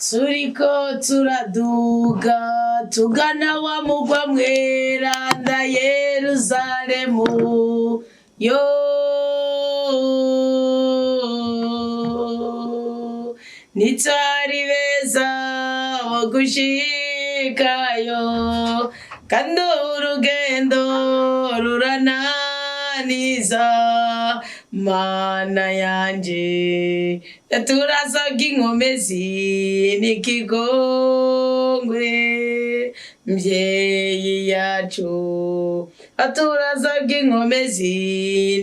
turiko turaduga tugana wa mugwa mweranda Yeruzalemu yo nitwari beza wo gushikayo kandi urugendo rurananiza mana yanje turasabye inkomezi n'ikigongwe mvyeyi yacu turasabye inkomezi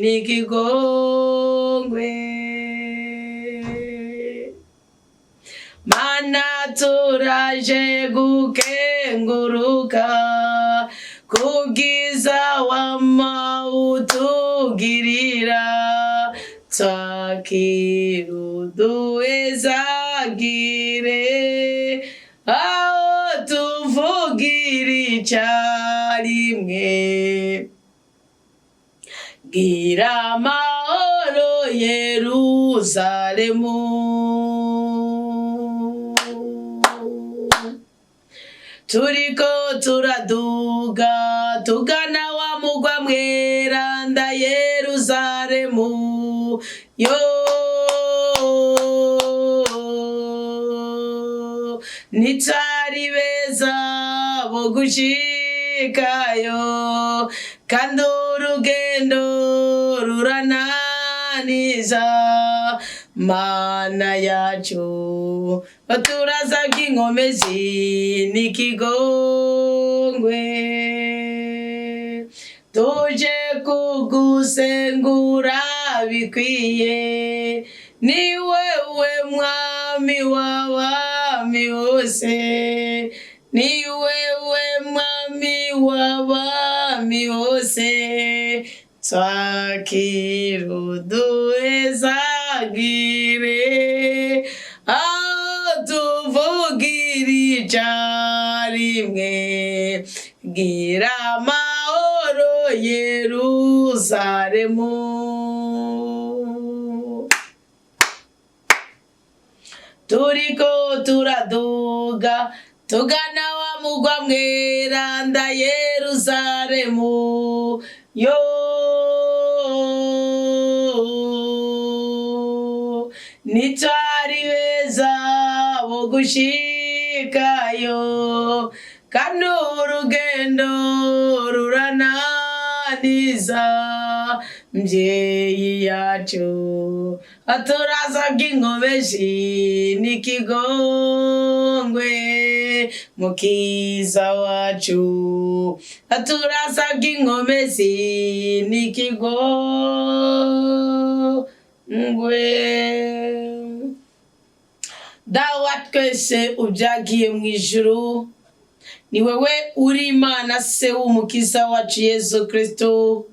n'ikigongwe mana turaje gukenguruka kubwiza wama utugirira twakira uduhezagire aho tuvugira icarimwe gira amahoro Yeruzalemu turiko turaduga tugana wa mugwa mweranda Yeruzalemu yo nitwari beza bo gushikayo kandi urugendo rurananiza mana yacu turasabye inkomezi n'ikigongwe tuje kugusengura bikwiye ni wewe mwami w'abami bose ni wewe mwami w'abami bose twakira uduhezagire aho tuvugira icarimwe gira amahoro Yeruzalemu turiko turaduga tugana wa mugwa mweranda Yeruzalemu yo nitwari beza bo gushikayo kandi urugendo rurananiza mvyeyi yacu turasabye inkomezi n'ikigongwe mukiza wacu turasabye inkomezi n'ikigongwe dawa twese ubyagiye mu ijuru ni wewe uri Imana se w'umukiza wacu Yesu Kristo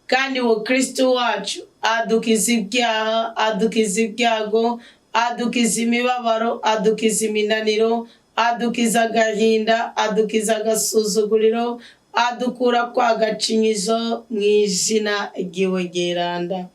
kandi wo Kristo wacu adukiza ibyaha adukiza ibyago adukiza imibabaro adukiza iminaniro adukiza agahinda adukiza agasuzuguriro adukura kwa gacinyizo mu izina ryiwe geranda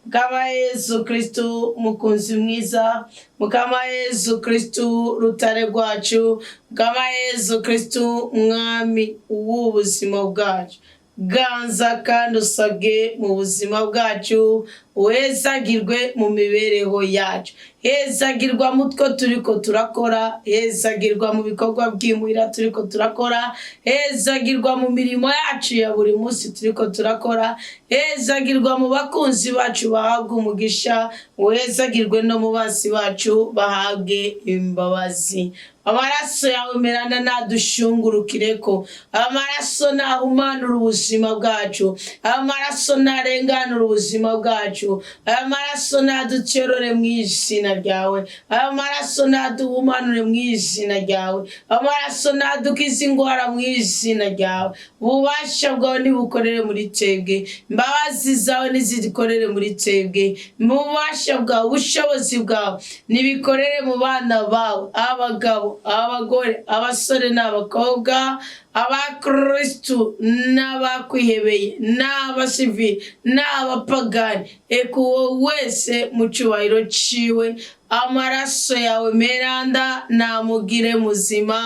Mukama Yesu Kristo mukunzi mwiza Mukama Yesu Kristo rutare rwacu Mukama Yesu Kristo mwami w'ubuzima bwacu ganza kandi usabwe mu buzima bwacu wezagirwe mu mibereho yacu hezagirwa mutwo turiko turakora hezagirwa mu bikorwa by'imuhira turiko turakora hezagirwa mu mirimo yacu ya buri munsi turiko turakora hezagirwa mu bakunzi bacu bahabwa umugisha wezagirwe no mu basi bacu bahabwe imbabazi amaraso yawe merana nadushungurukireko amaraso nahumanura ubuzima bwacu amaraso narenganura ubuzima bwacu amaraso naducerore mu izina ryawe amaraso naduhumanure mu izina ryawe amaraso nadukiza ingwara mu izina ryawe ububasha bwawe nibukorere muri twebwe imbabazi zawe nizikorere muri twebwe ububasha bwawe ubushobozi bwawe nibikorere mu bana bawe abagabo abagore abasore n'abakobwa abakristu n'abakwihebeye n'abasivili n'abapagani eko wese mu cyubahiro ciwe amaraso yawe meranda namugire muzima,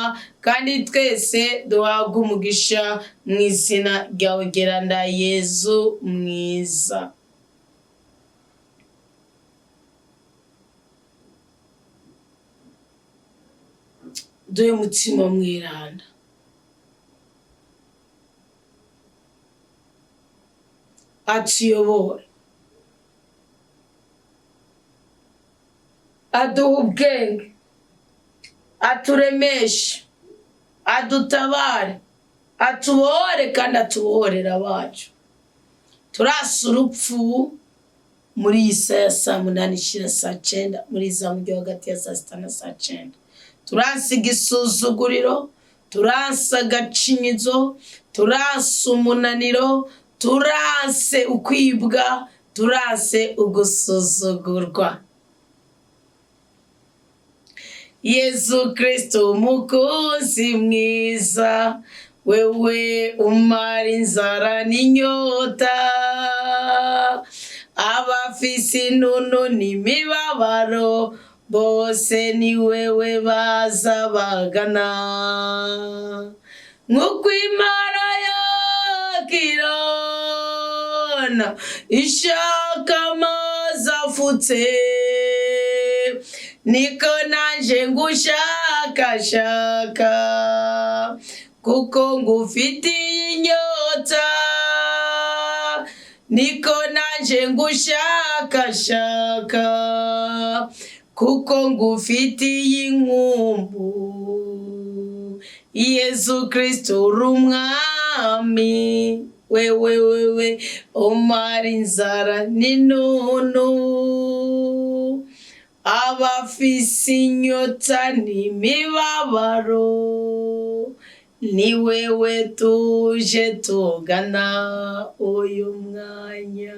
kandi twese duhabwe umugisha mu izina ryawe geranda Yezu mwiza. Duhe mutima mweranda, atuyobore, aduha ubwenge, aturemeshe, adutabare, atubohore kandi atubohorera abacu. Turasa urupfu muri iyi saa ya saa munani ishira saa 9, muri za mujyi hagati ya saa 6 na saa 9. Turansa igisuzuguriro, turansa agacinyizo, turansa umunaniro, turanse ukwibwa, turanse ugusuzugurwa. Yezu Kristo umukozi mwiza, wewe umara inzara n'inyota, abafise inunu n'imibabaro, bose ni wewe baza bagana. Nk'uko Imana yakirana ishaka amazi afutse, niko nanje ngushakashaka, kuko ngufitiye inyota. Niko nanje ngushakashaka, kuko ngufitiye inkumbu. Yezu Kristo uri umwami, wewe umara inzara n'inunu, abafise inyota n'imibabaro, ni wewe tuje tugana uyu mwanya.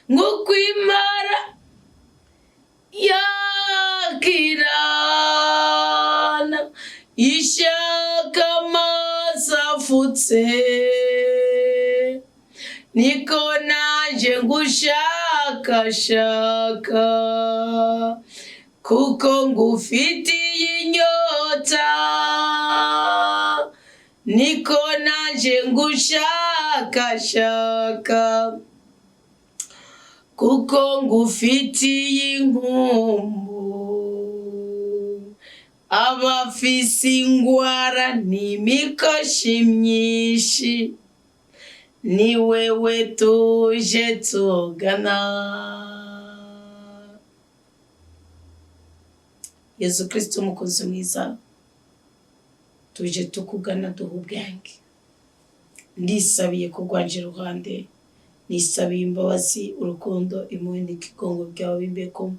Nk'uko Imana yakirana ishaka amazi afutse, niko naje ngushakashaka, kuko ngufitiye inyota. Niko naje ngushakashaka, kuko ngufitiye inkumbu. Abafise ingwara n'imikoshi myinshi, ni wewe tuje tugana. Yezu Kristo umukozi mwiza, tuje tukugana duha ubwenge. Ndisabiye kugwanje ruhande, nisabiye imbabazi, urukundo, impuhwe n'ikigongo byawe bimbeko.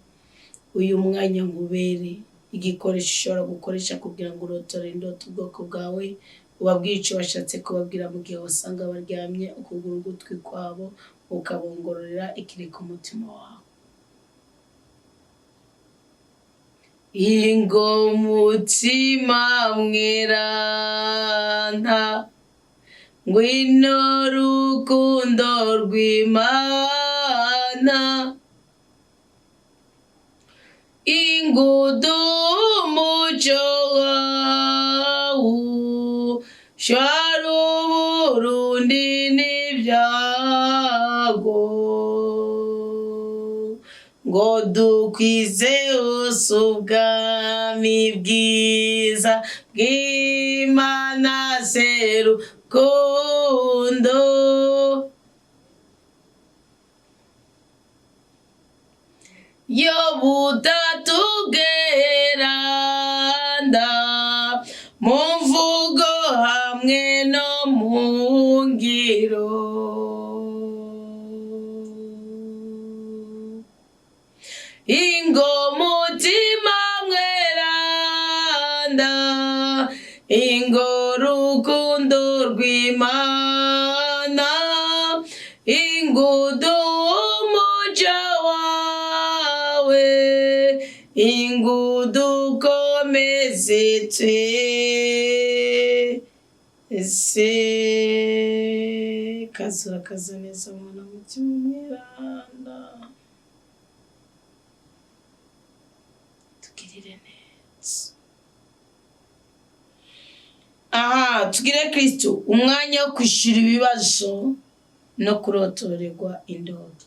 Uyu mwanya nkubere igikoresho ushobora gukoresha kugira ngo urotore indoto ubwoko bwawe, ubabwire icyo washatse kubabwira mu gihe wasanga baryamye, ukugura ugutwi kwabo ukabongororera ikiri ku mutima wawe. Ingo mutima mweranda, ngwino rukundo rw'Imana, ingudu umuco wawe, shara Uburundi n'ibyago, ngo dukwize hose ubwami bwiza bw'Imana serukundo. Yo butatu bweranda, mu mvugo hamwe no mu ngiro, ingo mutima mweranda, ingo rukundo rw'Imana, ingudu umuco wawe, ingudu komeze twese. Kazura kaza neza mwana muto. mutima mweranda tugirire neza. Tugire Kristo umwanya wo kwishura ibibazo no kurotorerwa indoto.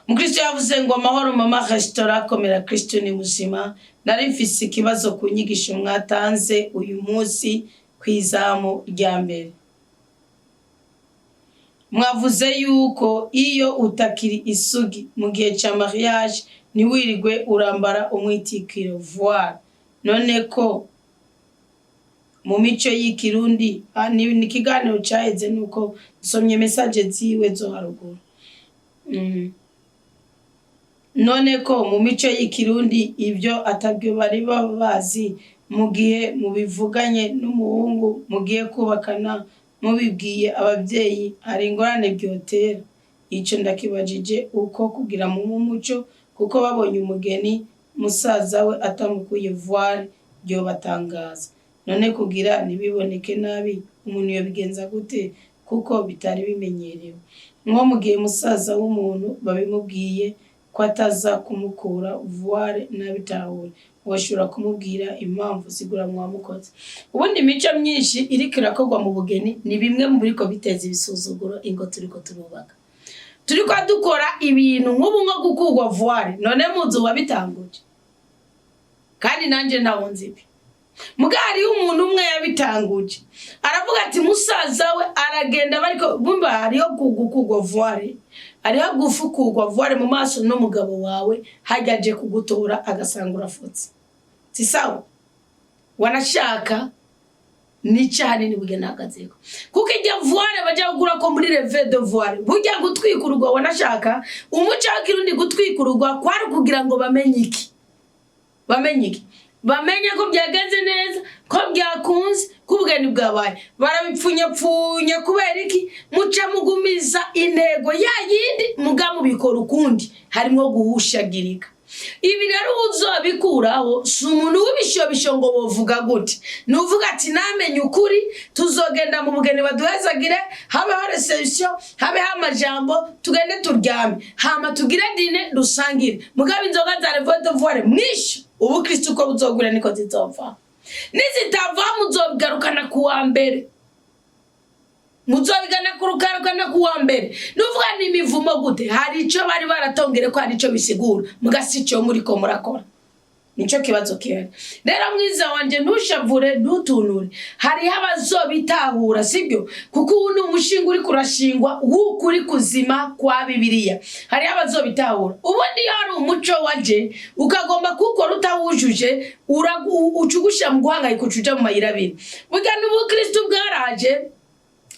Mukristo yavuze ngo amahoro mama restaurant komera Kristo ni muzima. Nari mfise ikibazo ku nyigisho mwatanze uyu munsi kwizamu rya mbere. Mwavuze yuko iyo utakiri isugi mu gihe cya mariage niwirigwe urambara umwitikiro voile. None ko mu mico y'ikirundi ni kiganiro cyaheze nuko nsomye message ziwe zo haruguru. None ko mu mico y'ikirundi ibyo atabyo bari babazi mu gihe mubivuganye n'umuhungu mugiye kubakana mubibwiye ababyeyi hari ingorane byotera. Ico ndakibajije uko kugira mu muco kuko babonye umugeni musaza we atamukuye voile byo batangaza. None kugira nibiboneke nabi umuntu yobigenza gute kuko bitari bimenyerewe. Nko mu gihe musaza w'umuntu babimubwiye ko ataza kumukura voile nabitahure washura kumubwira impamvu sigura mwamukoze. Ubundi mico myinshi iriko irakogwa mu bugeni ni bimwe mu biriko biteza ibisuzuguro ingo turiko turubaka. Turiko dukora ibintu nk'ubu nko gukugwa voile none muzu wabitanguje kandi nanje ntawonzi ibi. Mugari umuntu umwe yabitanguje aravuga ati musaza we aragenda bariko bumba hariho kugukugwa voile ariho gufukugwa voile mu maso n'umugabo wawe hajyaje kugutora agasanga urafutse. Si sawa wanashaka ni cyane ni bugena akazeko kuko ijya voile bajya kugura ko muri leve de voile bujya gutwikurwa wanashaka umuco w'ikirundi gutwikurwa kwari kugira ngo bamenye iki bamenye ko byagenze neza ko byakunze kubugeni bwabaye barabipfunyapfunya kubera iki muca mugumiza intego ya yindi mugamu bikora ukundi harimo guhushagirika. Ibi rero uzobikuraho si umuntu w'ibishobisho ngo bovuga gute nuvuga ati namenye ukuri tuzogenda mu bugeni baduhezagire habeho reception habeho amajambo tugende turyame hama tugire dine dusangire mugabe inzoga za revote voile mwisho ubu Kristo ko buzogura niko zizova nizitava muzobigarukana kuwa mbere muzobigana kurukarukana kuwa mbere nuvuga ni imivumo gute hari ico bari baratongere ko hari ico bisigura mugasico muri ko murakora nico kibazo kihari. Rero mwiza wanje ntushavure ntutunure hari abazobitahura sibyo kuko ubu umushinga uri kurashingwa w'ukuri kuzima kwa Bibiliya hari abazobitahura. Ubundi hari umuco waje ukagomba kukora utawujuje ucugusha mu guhangayika ucuja mu mayirabiri bugana ubu Kristo bwaraje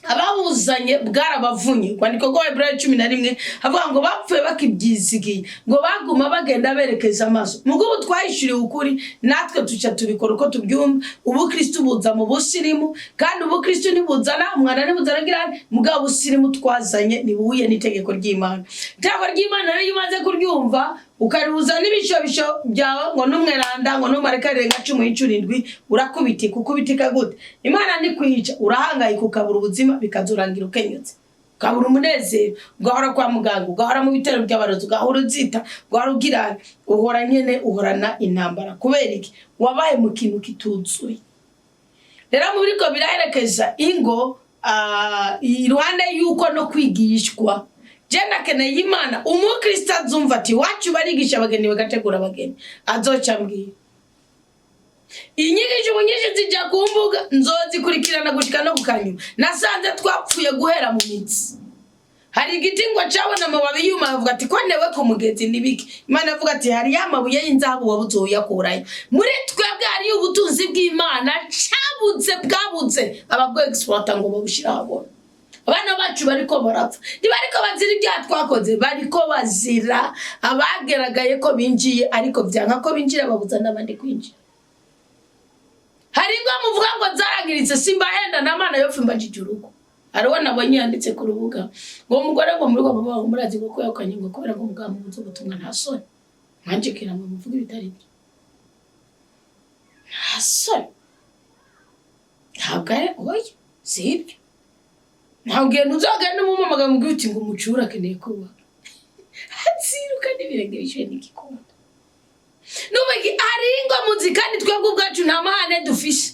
ababuzanye bwarabavunye kwandiko kwa Hebrew 11 avuga ngo bapfuye bakibyizigiye ngo baguma bagenda berekeza amaso mugo twayishuriye ukuri natwe tuca tubikora uko tubyumva. Ubu Kristo buza mu busirimu kandi ubu Kristo nibuzana umwana nibuzana girane mugabo busirimu twazanye nibuye n'itegeko ry'Imana. Itegeko ry'Imana rero yumaze kuryumva ukaribuza n'ibishobisho byawe ngo numweranda ngo numarekarire nka 17 urakubitika ukubitika gute Imana ni kwica urahangayika ukabura ubuzima bikazurangira ukenyutse ukabura umunezero ugahora kwa muganga ugahora mu bitero by'abarozi ugahora uzita ugahora ugirana uhora nyene uhorana intambara kubera iki wabaye mu kintu kituzuye. Rero mu biriko biraherekeza ingo iruhande yuko no kwigishwa jena keneye Imana umukristo azumva ati wacu barigisha abageni bagategura abageni azocambwira inyigisho ubunyisho zijya kumbuga nzozikurikirana gushika no kukanyuma nasanze twapfuye guhera mu mitsi. Hari igiti ngo cabona amababi yuma avuga ati kwanewe ku mugezi nibiki Imana avuga ati hari yamabuye y'inzahabu wabuzoyakurayo muri twebwe hari ubutunzi bw'Imana bwabuze ababwo exploiter ngo babushira habona. Abana bacu bariko barapfa bariko bazira ibya twakoze bariko bazira abageragaye ko binjiye ariko byanka ko binjira babuza n'abandi kwinjira. Hari ngo muvuga ngo zarangiritse simba henda namana yo fimba jijuruko ariwo nabonye yanditse ku rubuga ngo umugore ngo muri baba bawo murazi ko yakanye ngo kubera ngo mugabo muzo gutumwa nta soni manje kira mu muvuga bitari byo nta soni ntabwo oya sibyo ntabwiye ntuzogenda mu mama gamubwira uti ngo umucura akeneye kuba hatsiruka n'ibirenge bishyuye n'igikunda nubagi ari ingo muzi kandi twebwe ubwacu nta mahane dufishe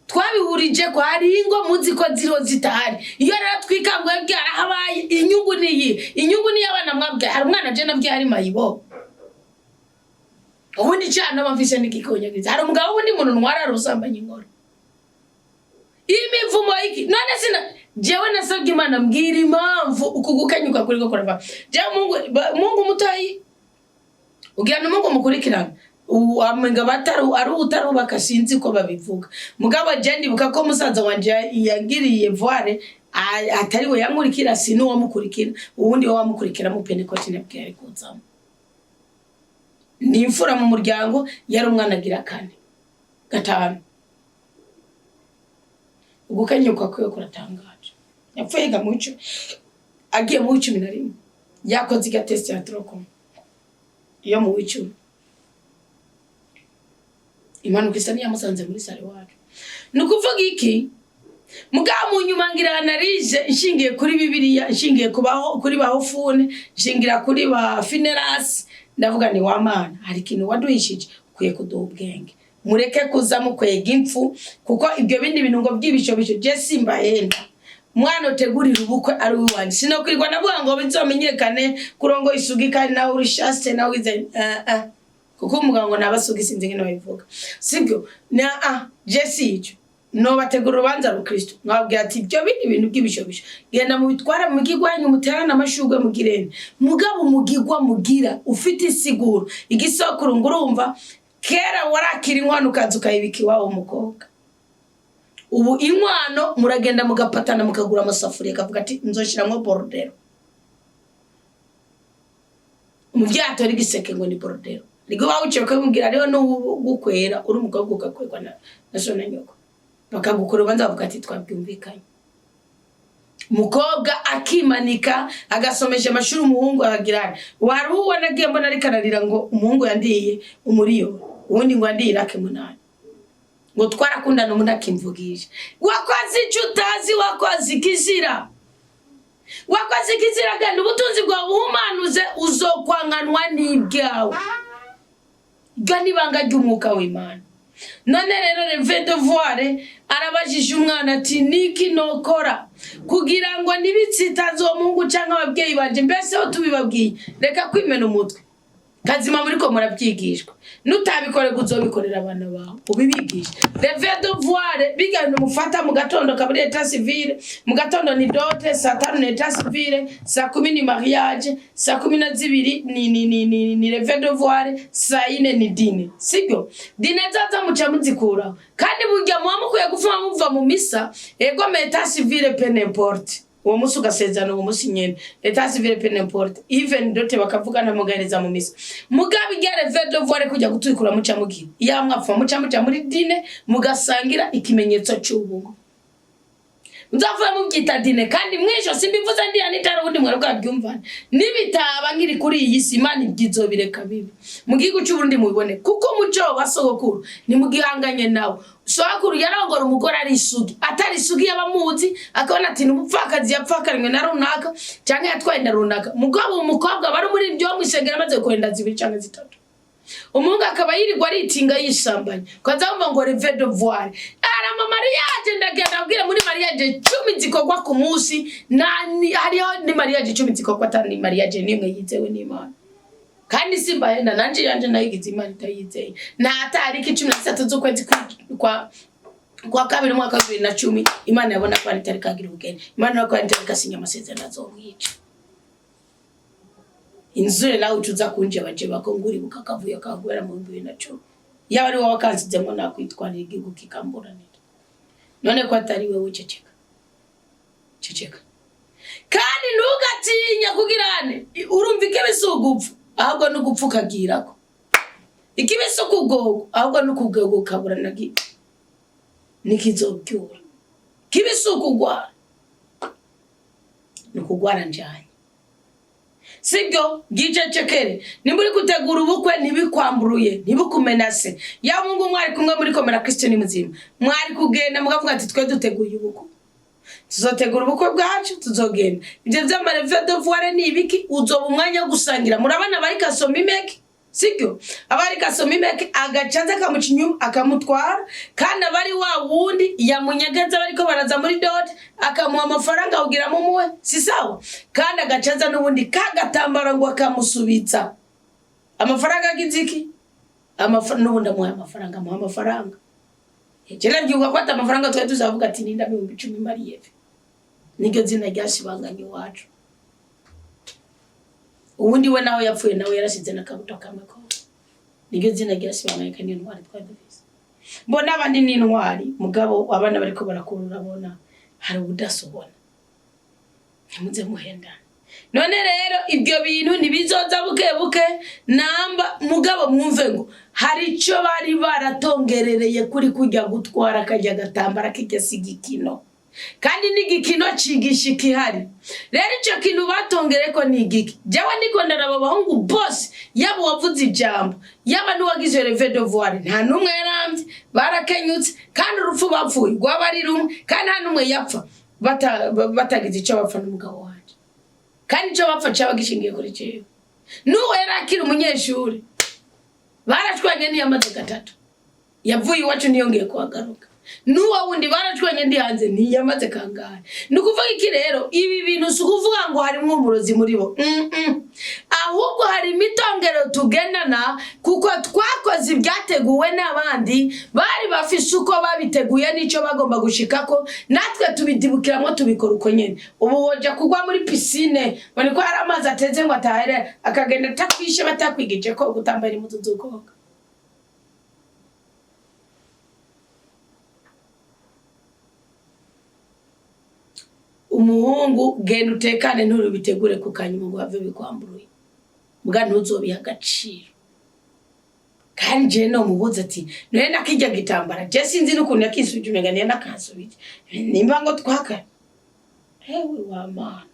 twabihurije ko ari ingo muzi ko ziro zitahari iyo rero twikangwe byara habaye inyungu niyi abana mwabwe hari umwana je nabye hari mayibo ubundi cyane bamfishe n'igikonyagiriza hari umugabo wundi muntu ntwara rusambanye ingoro imivumo iki none sina jewe nasabye Imana mbwira impamvu ukugukanyuka kuri gukora va je Mungu mutayi ugira n'Mungu mukurikirana amenga bataru ari utarubaka sinzi ko babivuga mugabo je ndibuka ko musaza wanje yagiriye voire atari we yankurikira sinu wamukurikira ubundi wo wamukurikira mu Pentecost nabwe ari kuzamo ni imfura mu muryango yari umwana agira 4 5 ugukanyuka kwe kuratangaje yapfuye gamuco agiye mu 11 yakoze igatest ya troko iyo mu 10 Imanuka isa niyamusanze muri sare wacu nukuvuga iki mugabo mu nyuma ngira narije inshingiye kuri Bibiliya inshingiye kubaho kuri bahofune nshingira kuri ba Fineras ndavuga ni wa Mana hari kintu waduhishije kuye kuduha ubwenge mureke kuza mukwega impfu kuko ibyo bindi bintu ngo by'ibishobisho je simba yenda mwana utegurira ubukwe ari wanje sinokwirwa navuga ngo bizomenyekane kurongo isugi kandi nawe urishaste nawe ize kuko umugango nabasugi sinzi ngene babivuga sibyo na Jesse ico no bategura urubanza rukristo mwabwiye ati ibyo bindi bintu by'ibishobisho genda mu bitwara mu gigwanyu muterana amashugwe mugirene mugabo mugigwa mugira ufite isiguro igisokuru ngurumva kera warakira inkwano ukazukayibiki wawo mukobwa ubu inkwano muragenda mugapatana mukagura amasafuriya kavuga ati nzoshiramwo bordero umuvyato rigiseke ngo ni bordero ligo bawuciye ko mubwira rero no gukwera uri umukobwa ugakwegwa na sona nyoko bakagukora ubanza bavuga ati twabyumvikanye mukobwa akimanika agasomesha amashuri umuhungu agirana wari ubona agiye mbona ari kararira ngo umuhungu yandiye umuriyo ubundi ngo yandiye irake munani ngo twarakundana umuntu akimvugisha wakoze icutazi wakoze ikizira kandi ubutunzi bwawe buhumanuze uzokwanganwa n'ibyawe gani banga ry'umwuka w'Imana none rero Rev Devoir arabajije umwana ati niki nokora kugira ngo nibitsitazo Mungu canka ababyeyi banje mbese ho tubibabwiye reka kwimena umutwe kazima muri ko murabyigishwa nutabikore kuzobikorera abana bawe ubibigisha Rev Devoir bigana umufata mu gatondo kaburi etat civil mu gatondo ni dote saa 5 ni etat civil saa 10 ni mariage saa 12 ni Rev Devoir saa 4 ni dine sibyo dine zaza muca muzikura kandi burya muamukuye gufuma muva mu misa ego me etat civil pe n'importe uwo musi ugasezana uwo musi nyene etat civil pe n'importe even dote bakavugana mugareza mu misa mugabe igere Rev Devoir kujya gutwikura muca mugira yamwapfa muca muri dine mugasangira ikimenyetso cy'ubungu nzavuye mu byita dine kandi mwisho simbivuze ndi anitara ubundi mwari bwabyumvana nibitaba ngiri kuri iyi si Imana ibyizobireka bibi mugigo cy'uburundi mubibone kuko muco basogokuru ni mugihanganye nawe sokuru yarangora umugore ari isugi atari isugi yabamuzi akabona ati n'umupfakazi yapfakaranywe na runaka cyangwa yatwaye na runaka mugabo umukobwa bari muri byo mwishegera maze kwenda 2 cyangwa 3 umunga akaba yirirwa aritinga yishambanye kwanza ngo Rev Devoir arama mariage ndagenda abwira muri mariage 10 zikogwa ku munsi nani hariho ni mariage 10 zikogwa atari mariage nimwe yizewe n'Imana kandi simba yenda nanje yanje nayigize Imana itayizeye na atariki 13 z'ukwezi kwa kabiri mwaka 2010 Imana yabona ko ari kagira ubugeni Imana yako ari kasinya amasezerano azomwica inzure nawe ucuza kunje baje bakonguri bukakavuye kagwera mu 2010 yaba ari wowe kanzizemo nakwitwarira igihugu kikamburanira none ko atari wewe ceceka kandi ntugatinya kugirane urumva ikibisugupfu ahubwo no gupfukagirako ikibisukugogo ahubwo no kugogo kaburana nikizobyura kibisukugwa no kugwara njanye sibyo gicecekere nimburi gutegura ubukwe nibikwamburuye nibikumenase ya Mungu mwari kumwe muri komera Kristo ni muzima mwari kugenda mugavuga ati twe duteguye ubukwe tuzotegura ubukwe bwacu tuzogenda ibyo by'amareve de voir ni ibiki uzoba umwanya wo gusangira murabana bari kasoma imeke siko abari kasoma imeke agacanza kamucinyu akamutwara kandi abari wa wundi yamunyagaza bariko baraza muri dot akamuha amafaranga ugira mu muwe si sawa kandi agacanza n'ubundi kagatambara ngo akamusubitsa amafaranga giziki n'ubundi amuha amafaranga Jela byuga kwata amafaranga twa tuzavuga ati ninda 10 mariye niryo zina ryashibanganye wacu ubundi we nawe yapfuye nawe yarashize nakabuto kameko niryo zina ryashibanganye kandi ntwari twadufise mbona abandi ni ntwari mugabo abana bariko barakurura bona hari ubudasobona ntimuze muhenda none rero ibyo bintu nibizoza buke namba mugabo mwumve ngo hari ico bari baratongerereye kuri kujya gutwara kajya gatambara kigesigikino kandi n'igikino cigisha ikihari rero ico kintu batongereko n'igiki jawe ndiko ndaraba bahungu boss yabo wavuze ijambo yaba nuwagize reve de voir nta numwe yaramvye barakenyutse kandi urupfu bapfuye gwabari rumwe kandi nta numwe yapfa batagize ico bapfa n'umugabo wanje kandi ico bapfa caba gishingiye kuri cyo nuwe yarakira umunyeshuri barashwanye niyamaze gatatu yavuye iwacu niyongeye kuhagaruka nuwa wundi barashwanye ndi hanze niyamaze kangahe nukuvuga iki rero ibi bintu sukuvuga ngo harimo umurozi muri bo ahubwo hari imitongero tugendana kuko twakoze ibyateguwe n'abandi bari bafise uko babiteguye nico bagomba gushikako natwe tubidibukiramo tubikora uko nyene ubu woja kugwa muri piscine bari ko hari amazi ateze ngo atahere akagenda takwishe batakwigije ko gutambara impuzu z'ukoga umuhungu genda utekane nturubitegure kukanyuma ngo have bikwamburuye mbwa ntuzobiha agaciro kandi je no mubuze ati none nakijya gitambara je sinzi n'ukuntu yakisuje umegane nakasubije nimba ngo twaka hewe wa mana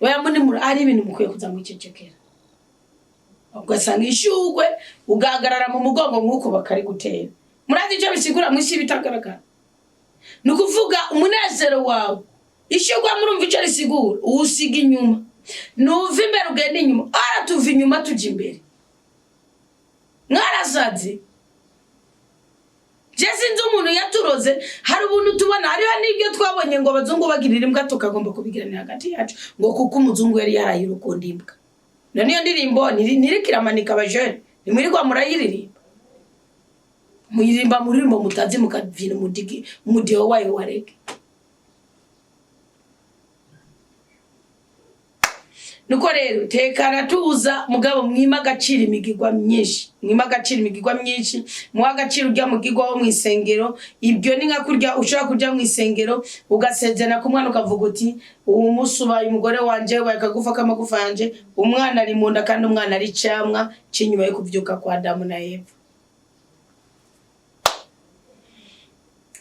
weya muri ari ibintu mukwiye kuza mu icecekera ugasanga ishugwe ugahagarara mu mugongo nk'uko bakari gutera murazi icyo bisigura mwisi bitagaragara nukuvuga umunezero wawe ishugwa murumva icyo risigura usiga inyuma nuva imbere ugenda inyuma aratuva inyuma tujya imbere mwarasaze je sinzi umuntu yaturoze hari ubuntu tubona hariho n'ibyo twabonye ngo abazungu bagirira imbwa tukagomba kubigirana hagati yacu ngo kuko umuzungu yari yarayirukunda imbwa none iyo ndirimbo nirikiramanika abajene nimwirirwa murayiririmba muyirimba muririmbo mutazi mukavina umudiho wayo warege nuko rero tekana tuza mugabo mwima agaciro imigirwa myinshi muha agaciro ujya mugirwa wo mwisengero ibyo ni nka kurya ushaka kujya mwisengero ugasezerana ku mwana ukavuga uti uwo musi ubaye umugore wanje bakagufa kamagufa yanje umwana ari munda kandi umwana ari camwa cinyuma yo kuvyuka kwa Adamu na Eva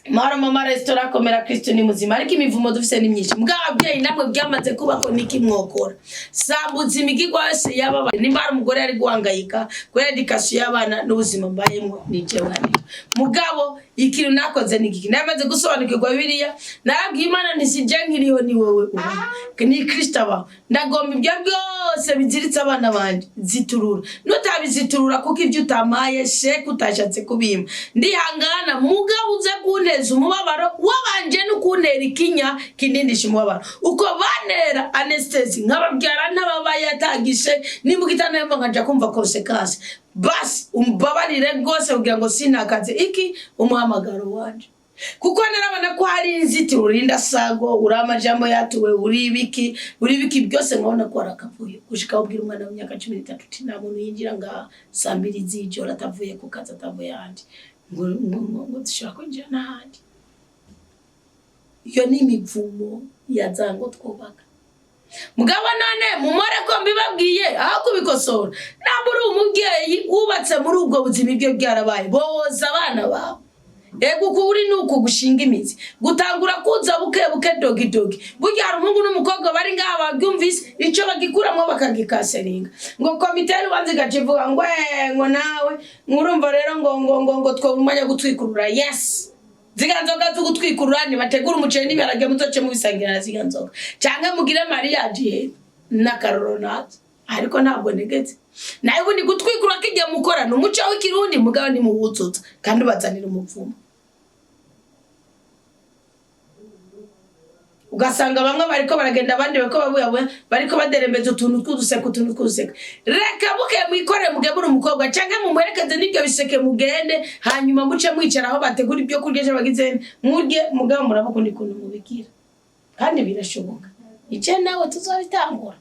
mama restaurant komera Kristo ni muzima ariko imivumo dufise ni myinshi mbwabyeyi namwe byamaze kubako niki mwokora sambuza imigirwa yose yaba nimba ari umugore ari guhangayika kuri education y'abana n'ubuzima mbayemo nije wani mugabo ikintu nakoze niki namaze gusobanukirwa Bibiliya narabwiye Imana nisije nkiriho ni wowe ni Kristo aba ndagomba ibyo byose biziritse abana banje ziturura notabiziturura kuko ibyo utamaye sheke utashatse kubima ndihangana mugabo uze kuneza umubabaro wabanje n'ukuntera ikinya kinindisha umubabaro uko banera anesthesia nkababyara ntababaye atagishe nimugitana yumva nkaja kumva consequence basi umbabarire rwose kugira ngo sinakaze iki umuhamagaro wanje kuko narabona ko hari inzitiro urinda sago uramajambo yatuwe uri biki byose nkabona ko arakavuye gushika ubwira umwana w'imyaka 13 uti nta muntu yinjira nga sambiri zijora atavuye ku kaza atavuye handi ngo dushaka kwinjira n'ahandi iyo ni imivumo yazango twubaka mugabo none mumore ko mbibabwiye aho kubikosora nambura umubyeyi wubatse muri ubwo buzima ibyo byarabaye boza abana bawe ego kuri nuko gushinga imizi gutangura kuza buke dogi burya hari umuhungu n'umukobwa bari ngaha bagyumvise ico bagikuramwo bakagikaseringa ngo komiteri wanze gacivuga ngo nawe murumva rero ngo twumanya gutwikurura yes ziganzoga zugutwikururani bategura umuceri n'ibiharage muzoce mubisangira na ziganzoga cyangwa mugire mariage na karoronat ariko ntabwo negetse nayo ubundi gutwikura kijya mukorana umuco w'ikirundi mugabo ni mubutsutsa kandi bazanira umupfumu ugasanga bamwe bariko baragenda abandi bako babuye bariko baderembeza utuntu tw'uduseka reka buke mwikore mugebura umukobwa cyangwa mumuherekeze n'ibyo biseke mugende hanyuma muce mwicara aho bategura ibyo kurya cyo bagize murye mugabo murabakundi kuntu mubikira kandi birashoboka ice nawe tuzabitangura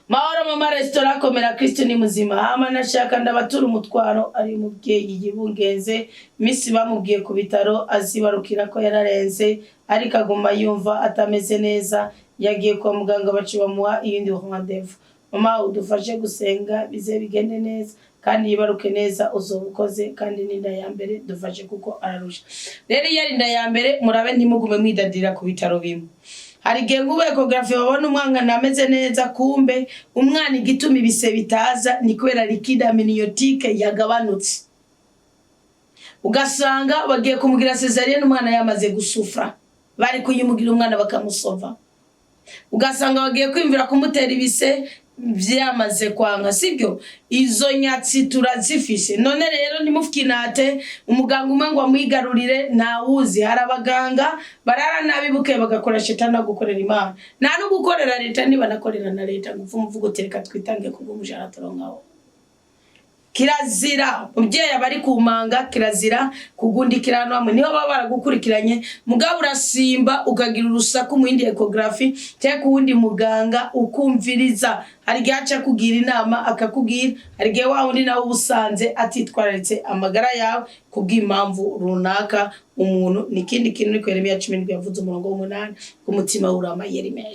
Mahoro mama restaurant komera Kristo ni muzima hama nashaka ndabatura umutwaro ari mubyeyi yibungenze misi bamubwiye ku bitaro azibarukira ko yararenze ariko aguma yumva atameze neza yagiye kwa muganga bacibamuha iyindi rendez-vous mama udufashe gusenga bize bigende neza kandi yibaruke neza uzobukoze kandi ninda ya mbere dufashe kuko ararusha rero yarinda ya mbere murabe ntimugume mwidadira ku bitaro bimwe hari gengu ecography babona umwana nameze neza kumbe umwana igituma ibise bitaza ni kwera liquide amniotique yagabanutse ugasanga bagiye kumugira cesarienne umwana yamaze gusufra bari kuyimugira umwana bakamusova ugasanga bagiye kwimvira kumutera ibise vyamaze kwanga sibyo izo nyatsi turazifishe none rero nimufikinate umuganga umwe ngo amwigarurire ntawuzi harabaganga barara nabibuke bagakora shetana gukorera imana nta no gukorera leta niba nakorera na leta ngufumu vugo tereka twitange kubumushara torongaho kirazira ubyeyi abari kumanga kirazira kugundikirana hamwe niho baba baragukurikiranye mugabo urasimba ukagira urusaku mu yindi ecography cyangwa kuwundi muganga ukumviriza hari gacha kugira inama akakubwira hari gihe wa wundi nawe ubusanze atitwararitse amagara yawe kubw'impamvu runaka umuntu nikindi kintu ni Yeremiya 10 yavuze umurongo w'8 kumutima urama Yeremiya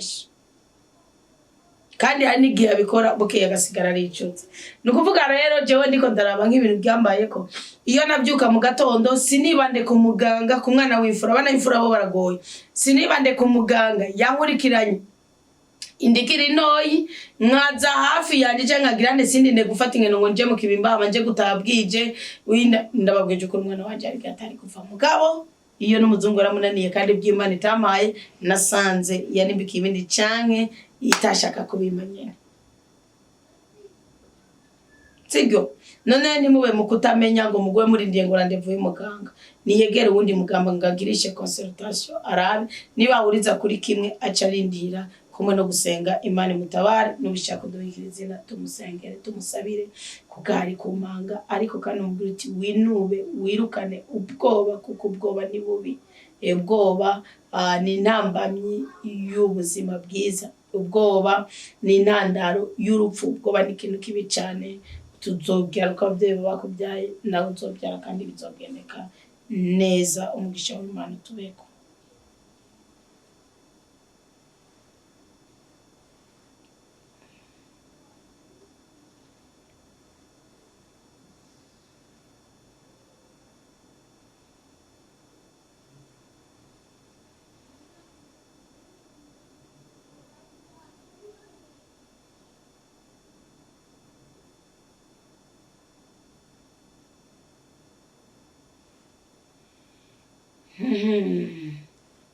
kandi hari nigiye abikora bukeye agasigara ari icutse nukuvuga rero jewe ndiko ndaraba nk'ibintu byambaye ko iyo nabyuka mu gatondo sinibande ku muganga ku mwana w'imfura bana imfura bo baragoye sinibande ku muganga yankurikiranye indikira inoyi mwaza hafi yanje cyangwa ngirane sindi ne gufata ingeno ngo nje mu kibimba abanje gutabwije ndababwije ko umwana wanje ari gatari kuva mugabo iyo n'umuzungu aramunaniye kandi by'Imana itamaye nasanze yanibika ibindi canke itashaka kubimenya sibyo none nimube mu kutamenya ngo mugwe muri ndiye ngo randevu y'umuganga niyegere uwundi mugamba ngagirishe consultation arabe niba uriza kuri kimwe acarindira kumwe no gusenga Imana mutabare n'ubishaka duhikirizina tumusengere tumusabire kugari kumanga ariko kandi umubwira uti winube wirukane ubwoba kuko ubwoba ni bubi ubwoba ni intambamyi y'ubuzima bwiza ubwoba ni intandaro y'urupfu ubwoba ni ikintu kibi cyane tuzobyara ko abavyeyi bakubyaye nawe uzobyara kandi bizogendeka neza umugisha w'Imana tubeko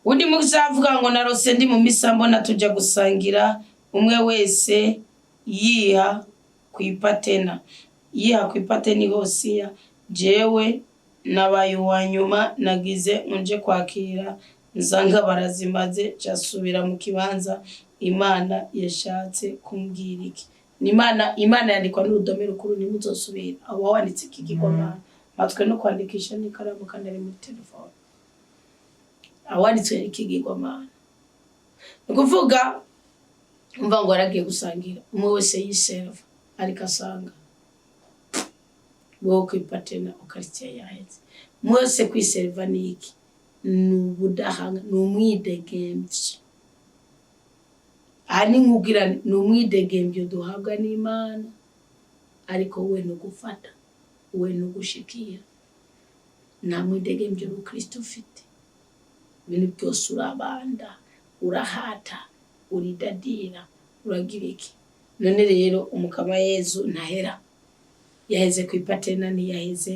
Undi muzavuga ngo narose ndi mu misambo natujya gusangira umwe wese yiha kwipatena hosiya jewe nabaye wanyuma nagize unje kwakira nzanga barazimaze cyasubira mu kibanza Imana yashatse kumbwira iki Imana yandikwa n'urudome rukuru nimuzosubira abo wanditse iki gikoma matwe no kwandikisha n'ikaramu kandi ari muri telefone awanditswe ikigirwamana nukuvuga umva ngo aragiye gusangira umwe wese yiserva ariko asanga wowe kwipatena ukaritsiye yaheze mwese kwiserva niki n'ubudahanga n'umwidegembye ani nkubwira n'umwidegembye duhabwa n'Imana ariko we no gufata we no gushikira nta mwidegembye Kristo ufite ibintu byose urabanda urahata uridadira uragira iki none rero umukama Yezu ntahera yaheze kwipatena ni yaheze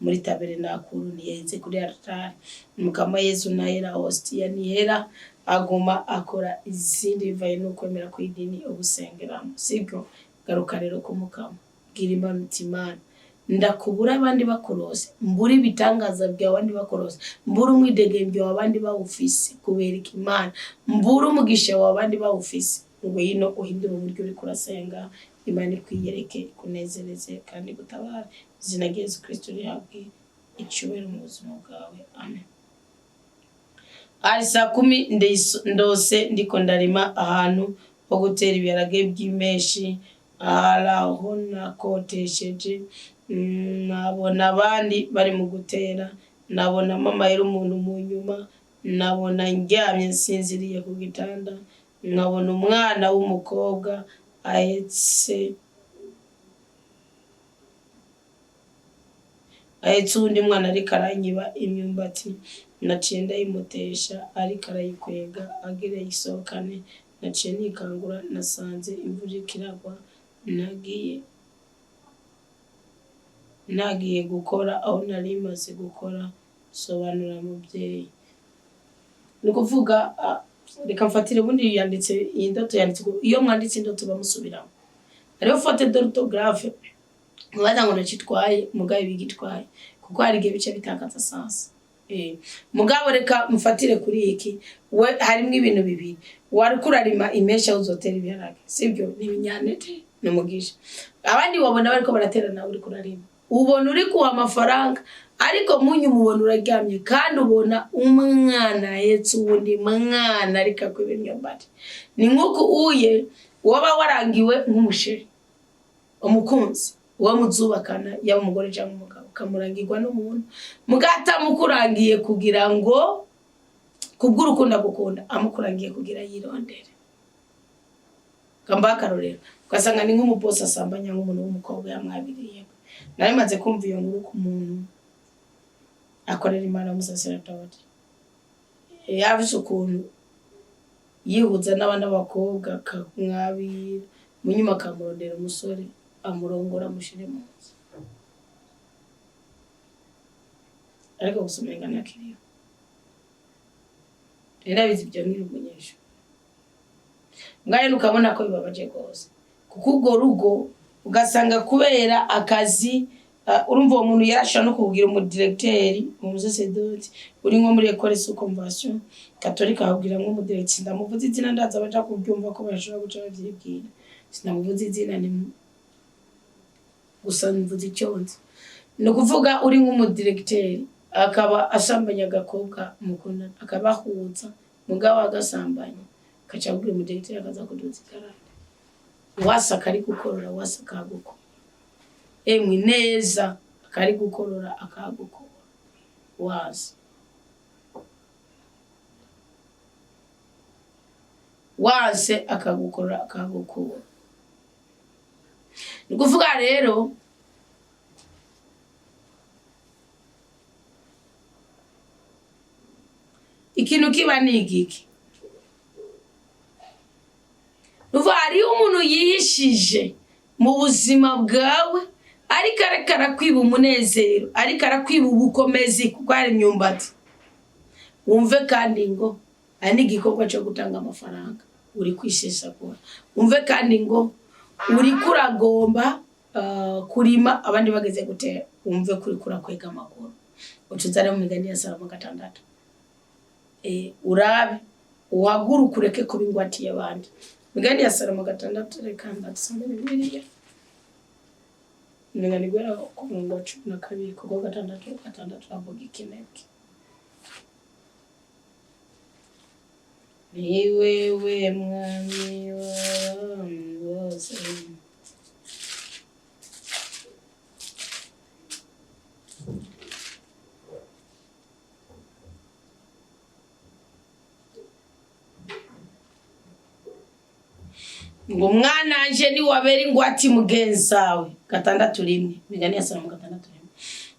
muri tabernacle niyeze kuri altar mukama Yesu nahera hostia nihera aguma akora izindi bivaye no kwemera ku idini obusengeramo sibyo garuka rero ku mukama gira Imana ndakubura abandi bakorose mburi bitangaza bya abandi bakorose mbura umwidegembyo wabandi bawufise kubereka Imana mbura umugisha wabandi bawufise ngo yino uhindura uburyo uri kurasenga Imana ikwiyereke kunezereze kandi gutabara izina rya Yesu Kristo rihabwe icyubahiro mu buzima bwawe amen. Ari saa 10 ndose ndiko ndarima ahantu ho gutera ibiharage by'imeshi araho nakotesheje nabona abandi bari mu gutera nabona mama yari umuntu mu nyuma nabona ndyamye nsinziriye ku gitanda nkabona umwana w'umukobwa ahetse undi mwana ari karanyiba imyumbati naciye ndayimutesha ari karayikwega agire isokane naciye nikangura nasanze imvura ikiragwa nagiye gukora aho nari maze gukora sobanura mubyeyi ni kuvuga reka mfatire bundi yanditse indoto yanditse iyo mwanditse indoto bamusubiramo ariyo faute d'orthographe mwaza ngo nakitwaye mugabe bigitwaye kuko hari gihe bice bitakaza sansa mugabo reka mfatire kuri iki we harimo ibintu bibiri wari kurarima imesha uzotera ibiharage sibyo n'ibinyanete n'umugisha abandi wabona bariko baraterana uri kurarima ubona uri kuwa amafaranga ariko munyu mubona uraryamye kandi ubona umwana yetse ubundi mwana ariko kwibimyobati ni nkuko uye waba warangiwe nk'umusheri umukunzi uwa muzubakana yaba umugore cyangwa umugabo kamurangirwa n'umuntu mugata mukurangiye kugira ngo kubw'urukundo gukunda amukurangiye kugira yirondere kamba karorero ugasanga ni nk'umubosi asambanya nk'umuntu w'umukobwa yamwabiriye nari maze kumva iyo nkuru ku muntu akorera Imana musasiratori yavuze ukuntu yihuza n'abana bakobwa kamwabira munyuma kamurondera umusore amurongora mushire munsi ariko gusumenga nakiriyo rero bizi byo n'irumenyesho ngaye nukabona ko bibabaje gose kuko ubwo rugo ugasanga kubera akazi urumva umuntu yarashaka no kugira umudirecteur umusacerdote uri nko muri école sous convention catholique ahubwira ngo umudirecteur ndamuvuze izina ndaza baje kubyumva ko bashobora guca bavyibwira sinamuvuze izina ni gusa mvuze icyonzi no kuvuga uri nk'umudirecteur akaba asambanya gakobwa mukunda akabahuza mugabo agasambanya kaca buri umudirecteur akaza kuduza karande wasaka ari gukorora wasaka guko emwe neza akari gukorora akagukora wase akagukora akagukura ni kuvuga rero ikintu kiba ni igiki nuva ari umuntu yihishije mu buzima bwawe ariko arekara kwiba umunezero ariko arakwiba ubukomezi kuko ari imyumbati wumve kandi ngo ari igikorwa cyo gutanga amafaranga uri kwishesagura wumve kandi ngo uri kuragomba kurima abandi bageze gutera wumve kuri kurakwega amaguru ucuzare mu migani ya Salomo 6 urabe uhaguruka ureke kuba ingwati y'abandi migani ya Salomo 6 reka ndasome Bibiliya migani gwera ku ngo 12 kuko 6 avuga ikineke ni wewe mwami wose ngo mwana anje ni wabera ingwati mugenzawe 6:1 migani ya Salomo 6:1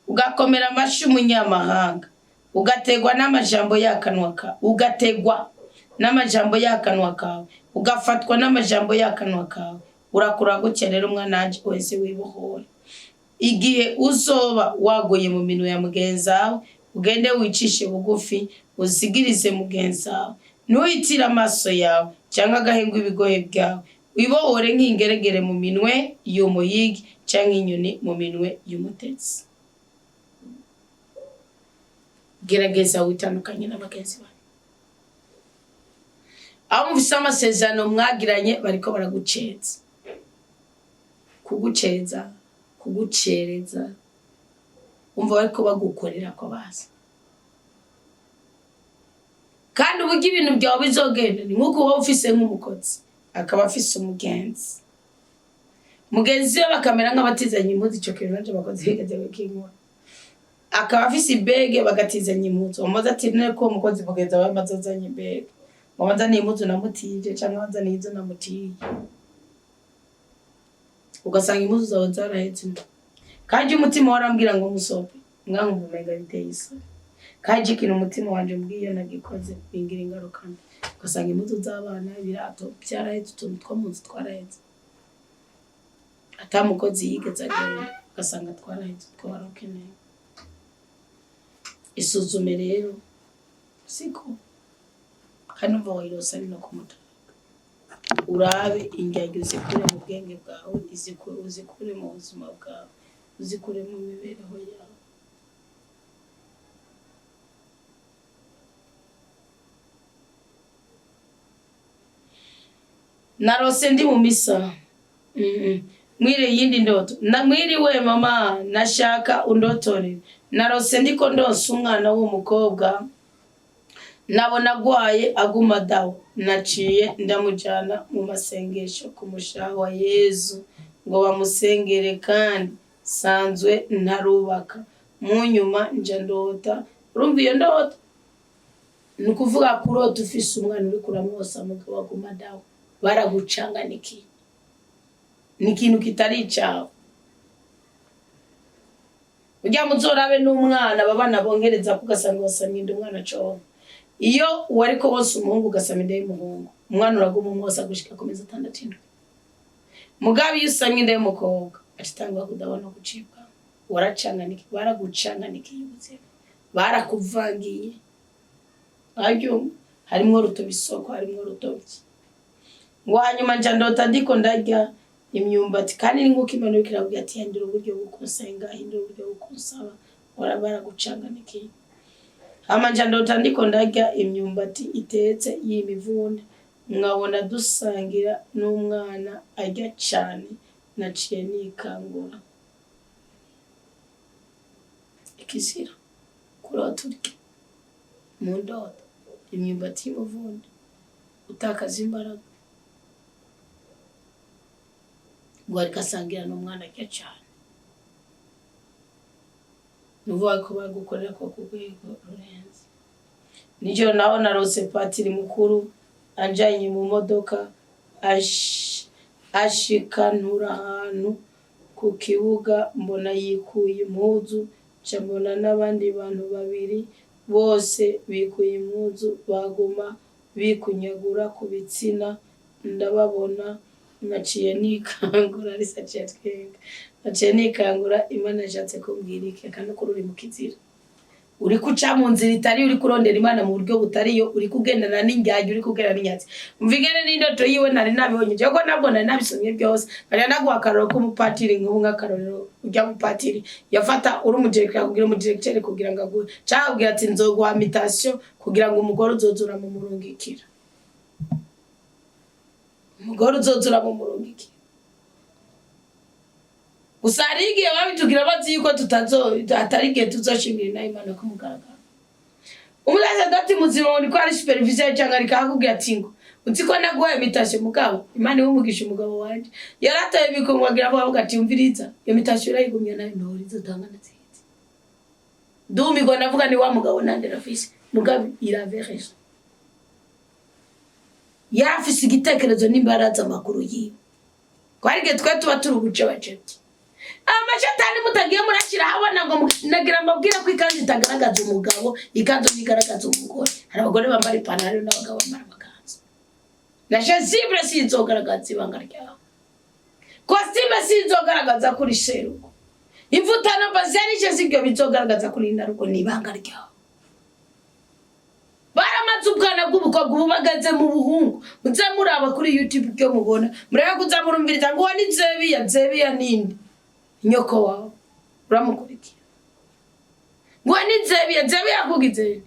ugakomera amashi umunyamahanga ugategwa n'amajambo y'akanwa ka ugategwa n'amajambo y'akanwa kawe ugafatwa n'amajambo y'akanwa kawe urakura gukerera umwana anje wese wibohora igihe uzoba wagoye mu minwe ya mugenzi wawe ugende wicishe bugufi usigirize mugenzi wawe ntuhitire amaso yawe cyangwa agahengwa ibigoye byawe wibohore nk'ingeregere mu minwe y'umuhigi cyangwa inyoni mu minwe y'umutetsi. Gerageza witandukanye n'abagenzi bawe aho mufise amasezerano mwagiranye bariko baraguceza kugucereza umva bariko bagukorera ko baza kandi uburyo ibintu byawe bizogenda ni nk'uko wowe ufise nk'umukozi akaba afise umugenzi we bakamera nk'abatizanye impuzu ico kintu nanje bakoze bigaje kinkora akaba afise ibege bagatizanya impuzu umuzi ati niko umukozi mugenzi wawe amazozanye ibege Mwaza ni impuzu namutije cyangwa waza ni izo namutiye ugasanga impuzu zawe zarahetse kandi umutima warambwira ngo musope mwangu umenga biteye isoni kandi ikintu umutima wanje mbwiye nagikoze bingira ingaruka ugasanga impuzu z'abana ibirato byarahetse utuntu two munsi twarahetse atamukozi yigeze agenda ugasanga twarahetse two warokeneye. Isuzume rero siko kandi umva wayirosa no kumutaka urabe injyajyo zikure mu bwenge bwawe uzikure mu buzima bwawe uzikure mu mibereho yawe. Narose ndi mu misa mwire yindi ndoto na mwiriwe mama nashaka undotore narose ndiko ndonsa umwana w'umukobwa nabona gwaye aguma dawo naciye ndamujana mu masengesho ku mushaha wa Yezu ngo bamusengere kandi sanzwe ntarubaka mu nyuma nje ndota urumva iyo ndota nukuvuga kurota ufise umwana uri kuramwosa mugabo aguma dawo baragucanga ni ikintu kitari cyawe ujya muzorabe n'umwana babana bongereza kugasanga basaminde umwana cyo iyo wariko wose umuhungu ugasaminde y'umuhungu umwana uraguma umwosa gushika komeza 6 mugabe iyo usaminde y'umukobwa atitangwa kudabona gucibwa waracanganiki baragucanganiki y'ubuzima barakuvangiye ajyo harimo rutobisoko harimo rutobyi ngo hanyuma nja ndota ndiko ndarya imyumbati kandi n'inkuko Imana ikiravuga ati hindura uburyo bukusenga hindura uburyo bukusaba warabara gucanganiki amanja ndota ndiko ndarya imyumbati itetse y'imivunde mwabona dusangira n'umwana ajya cyane naciye nikangura ikisira kurota mu ndota imyumbati y'imivunde utakaza imbaraga gwari kasangira n'umwana ajya cyane nuvuga ko bagukorera ko kugwego rurenze nijoro naho narose patiri mukuru anjanye mu modoka ashikanura ahantu ku kibuga mbona yikuye impuzu mbona n'abandi bantu babiri bose bikuye impuzu baguma bikunyagura ku bitsina ndababona naciye nikangura naciye nikangura Imana yashatse kumbwira iki kandi ko ruri mu kizira uri kuca mu nzira itari uri kurondera Imana mu buryo butariyo uri kugendana n'injyajyo uri kugera n'inyatsi mvigene n'indoto yiwe nari nabibonye je ko nabwo nari nabisomye byose bari naguhakararo ko umupatiri nk'ubunga karorero ujya mupatiri yafata uri umudirecteur kugira umudirecteur kugira ngo aguhe cyabwira ati nzoguha invitation kugira ngo umugore uzozura mu murungikira umugore uzozura mu murungikira usarigiye babitugira bazi yuko atarigiye tuzoshimira na Imana ko mugaragara umulaza dati muzima uri ko ari supervisor cyangwa ari kakubwira ati ngo uzi ko naguhaye invitation mugabo Imana y'umugisha umugabo wanje yarataye bikomwagira bavuga ati umviriza iyo invitation irayigumye nayo ntori zotanga natsinze ndumi ngo navuga ni wa mugabo nande rafisi mugabo iravereje yafise igitekerezo n'imbaraza makuru yiwe kwarige twe tuba turuguce bacete amashatani mutagiye murashira habona ngo nagira mbabwira ko ikanzu itagaragaza umugabo ikanzu igaragaza umugore hari abagore bambara ipantaro n'abagabo bambara amakanzu na jezibre sinzogaragaza ibanga ryawe costume sinzogaragaza kuri sheruko imvutano bazarije zibyo bizogaragaza kuri narugo nibanga ryawe. Baramaze ubwana bw'ubukobwa bubagaze mu buhungu, muzamuraba kuri YouTube byo mubona, mureka kuzamurumviriza ngo ni Zebiya ninde nyoko wawe uramukurikira ngo ni Zebiya kugize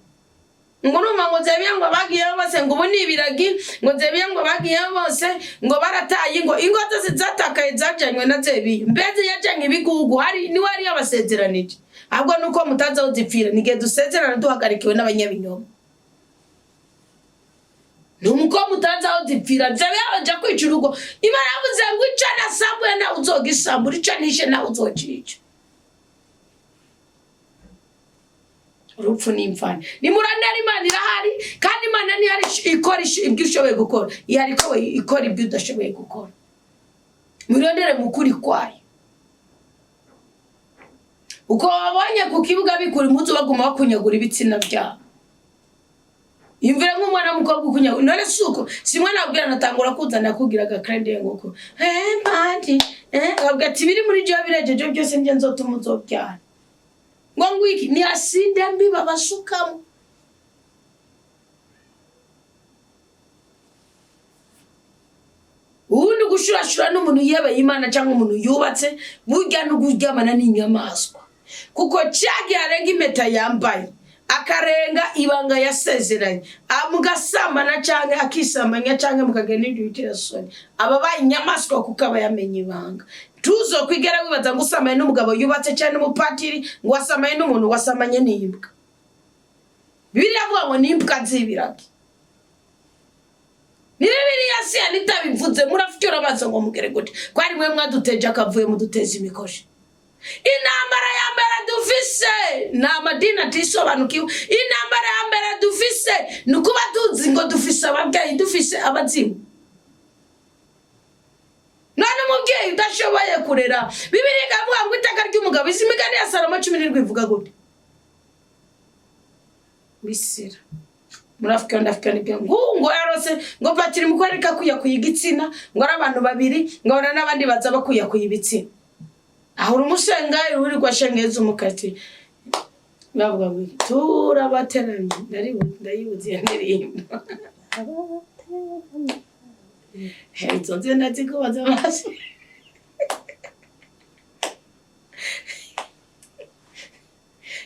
ngo numa ngo Zebiya ngo bagiye bose ngo ubu ni ibiragi ngo Zebiya ngo bagiye bose ngo barataye ngo ingoto zizatakaye zajanywe na Zebiya mbeze yajanye ibigugu hari ni wari yabasezeranije ahubwo nuko mutaza uzipfira nige dusezerana duhagarikiwe n'abanyabinyoma numuko mutaza uzipfira Zebiya baje kwica urugo Imana yavuze ngo icana sambuye na uzogisambura icanishe na uzokica urupfu n'imfana nimurandara Imana irahari kandi Imana ni hari ikora ibyo ushoboye gukora yari ko ikora ibyo udashoboye gukora murondere mukuri kwayo uko wabonye ku kibuga bikuri muzo baguma bakunyagura ibitsina byabo imvira nk'umwana w'umukobwa ukunyagura none suko simwe nabwira natangura kuzana kugiraga krende nguko mandi abwati biri muri je birejeje byose nje nzotuma uzobyara ngo wiki ni asinde mbi babasukamo ubundi gushurashura n'umuntu yebe Imana cyangwa umuntu yubatse burya no kuryamana n'inyamaswa kuko cyagi arenga impeta yambaye akarenga ibanga yasezeranye amugasambana cyangwa akisamanya cyangwa mukagenda n'ibitira soni aba bayinyamaswa kuko aba yamenye ibanga tuzo kwigera wibaza ngo usamaye n'umugabo yubatse cyane n'umupatiri ngo wasamaye n'umuntu wasamanye n'imbwa Bibiliya avuga ngo n'imbwa zibirage ni Bibiliya se anitabivuze murafite urabaza ngo mugere gute kwari mwe mwaduteje akavuye muduteza imikoshi intambara ya mbere dufise na madina tisobanukiwe intambara ya mbere dufise nukuba tuzi ngo dufise ababyeyi dufise abazimu none umubyeyi udashoboye kurera Bibiliya ikavuga ngo itaka ry'umugabo izimigani ya Salomo 17 ivuga gute bisira murafika ndafika ngo yarose ngo patiri mukwereka kuya kuyigitsina ngo ari abantu babiri ngo abana n'abandi baza bakuya kuyibitsina aho umusenga uri gwashengeza umukati bavuga ngo turabateranye ndayibuze ndirimba Hezo nzena ziko bazabasi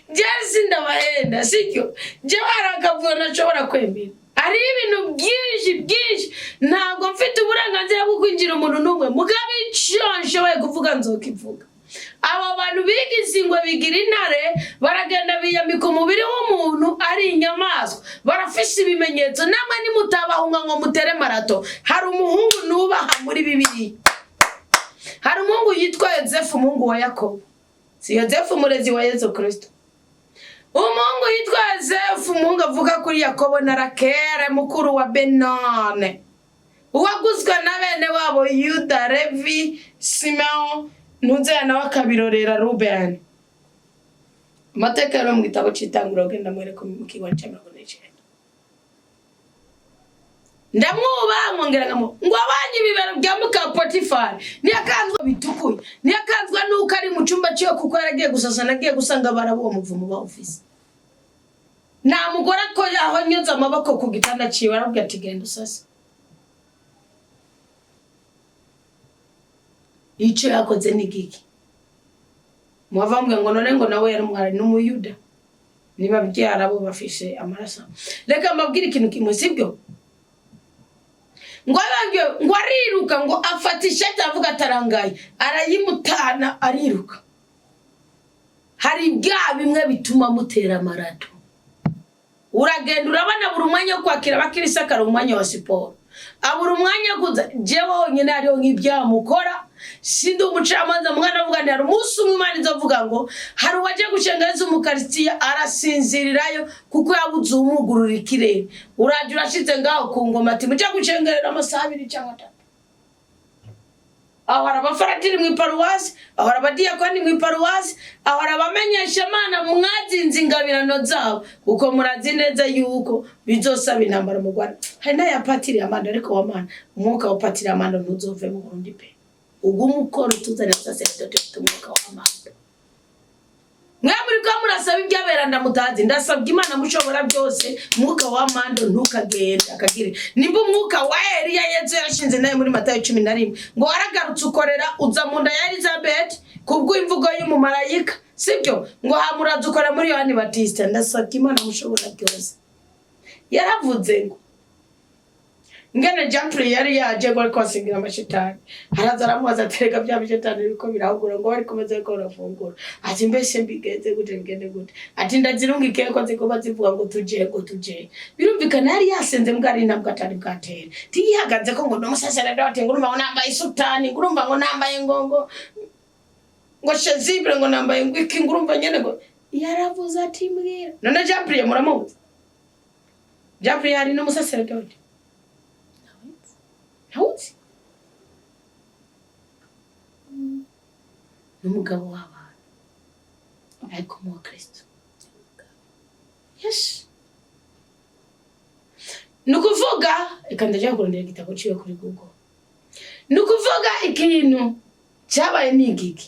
Jesi ndabahenda sicyo je barakavuye nashobora kwemera ari ibintu byinshi ntago mfite uburenganzira bwo kwinjira umuntu numwe mugabe nshoboye kuvuga nzokivuga abo bantu bigizingwe bigira intare baragenda biyambika umubiri w'umuntu ari inyamaswa barafise ibimenyetso namwe nimutabahunga ngo mutere marato hari umuhungu nubaha muri Bibiliya hari umuhungu yitwa Yozefu umuhungu wa Yakobo si Yozefu murezi wa Yesu Kristo umuhungu yitwa Yozefu umuhungu avuga kuri Yakobo na Rakele mukuru wa Benone uwaguzwe na bene wabo Yuda Levi Simeon Nuzana wakabirorera Ruben Mateka yo mu gitabo cy'itangura genda mwereko mu kigo cya 19 ndamwuba ngongera ngo abanye bibero bya muka Potifari niyakanzwa bitukuye niyakanzwa nuko ari mu cyumba cyo kuko yaragiye gusasa nagiye gusanga barabo muvumo ba office na mugora ko yaho nyoza amaboko ku gitanda ciwe arabwira ati genda usasa Ico yakoze nigiki mwavambwe ngo none ngo nawe yari mwari n'umuyuda niba byarabo bafishe amaraso reka mbabwira ikintu kimwe sibyo ngo abangyo ngo ariruka ngo afatisha cyavuga atarangaye arayimutana ariruka hari bya bimwe bituma mutera marato uragenda urabana buri umwanya wo kwakira abakirisa kare umwanya wa siporo abura umwanya kuza jewe nyine ariho nk'ibyamukora sindi umucamanza mwana avuga ndari umunsi umwe Imana izovuga ngo hari waje gushengeza umukaristiya arasinzirirayo kuko yabuze umugurura ikirere uraje urashize ngaho ku ngoma ati muje gucengerera amasaha 2 cyangwa 3 aho arabafaratiri mu paruwasi aho arabadiyakoni mu paruwasi aho arabamenyesha Imana mwazinze ingabirano zabo kuko murazi neza yuko bizosaba intambara mu Rwanda hari na ya patiri Amanda ariko wa Mana umwuka wa patiri Amanda ntuzove mu Burundi pe ubwo mukoro tuzana sacerdote tumwuka wa Amanda muri ko murasaba ibyabera ndamutazi ndasabye Imana mushobora byose mwuka wa mando ntukagenda akagire nimba umwuka wa Eliya Yesu yashinze naye muri Matayo 11 ngo waragarutse ukorera uza mu nda ya Elizabeth kubwo imvugo y'umumarayika sibyo ngo hamuraza ukora muri Yohani Batista ndasabye Imana mushobora byose yaravuze ngo ngene Jean-Pierre yari yaje ngo kwasingira amashitani haraza aramubaza terega bya bishitani biko birahugura ngo bari komeza ko rafungura ati mbese mbigeze gute ngende gute ati ndazirungike ko zikuba zivuga ngo tuje birumvikana yari yasenze mbwari ntabwo atari bwatere tiyihagaze ko ngo nomusasera dote ngo urumva ngo nambaye sultani ngo urumva ngo nambaye ngo shezibre ngo nambaye ngo iki ngo urumva nyene ngo yaravuze ati mbwira none Jean-Pierre muramuzi Jean-Pierre ari no musasera dote Hawuzi n'umugabo w'abana ariko mu Kristo yes nukuvuga ikandaje kurondera igitabo ciwe kuri Google nukuvuga ikintu cyabaye n'igiki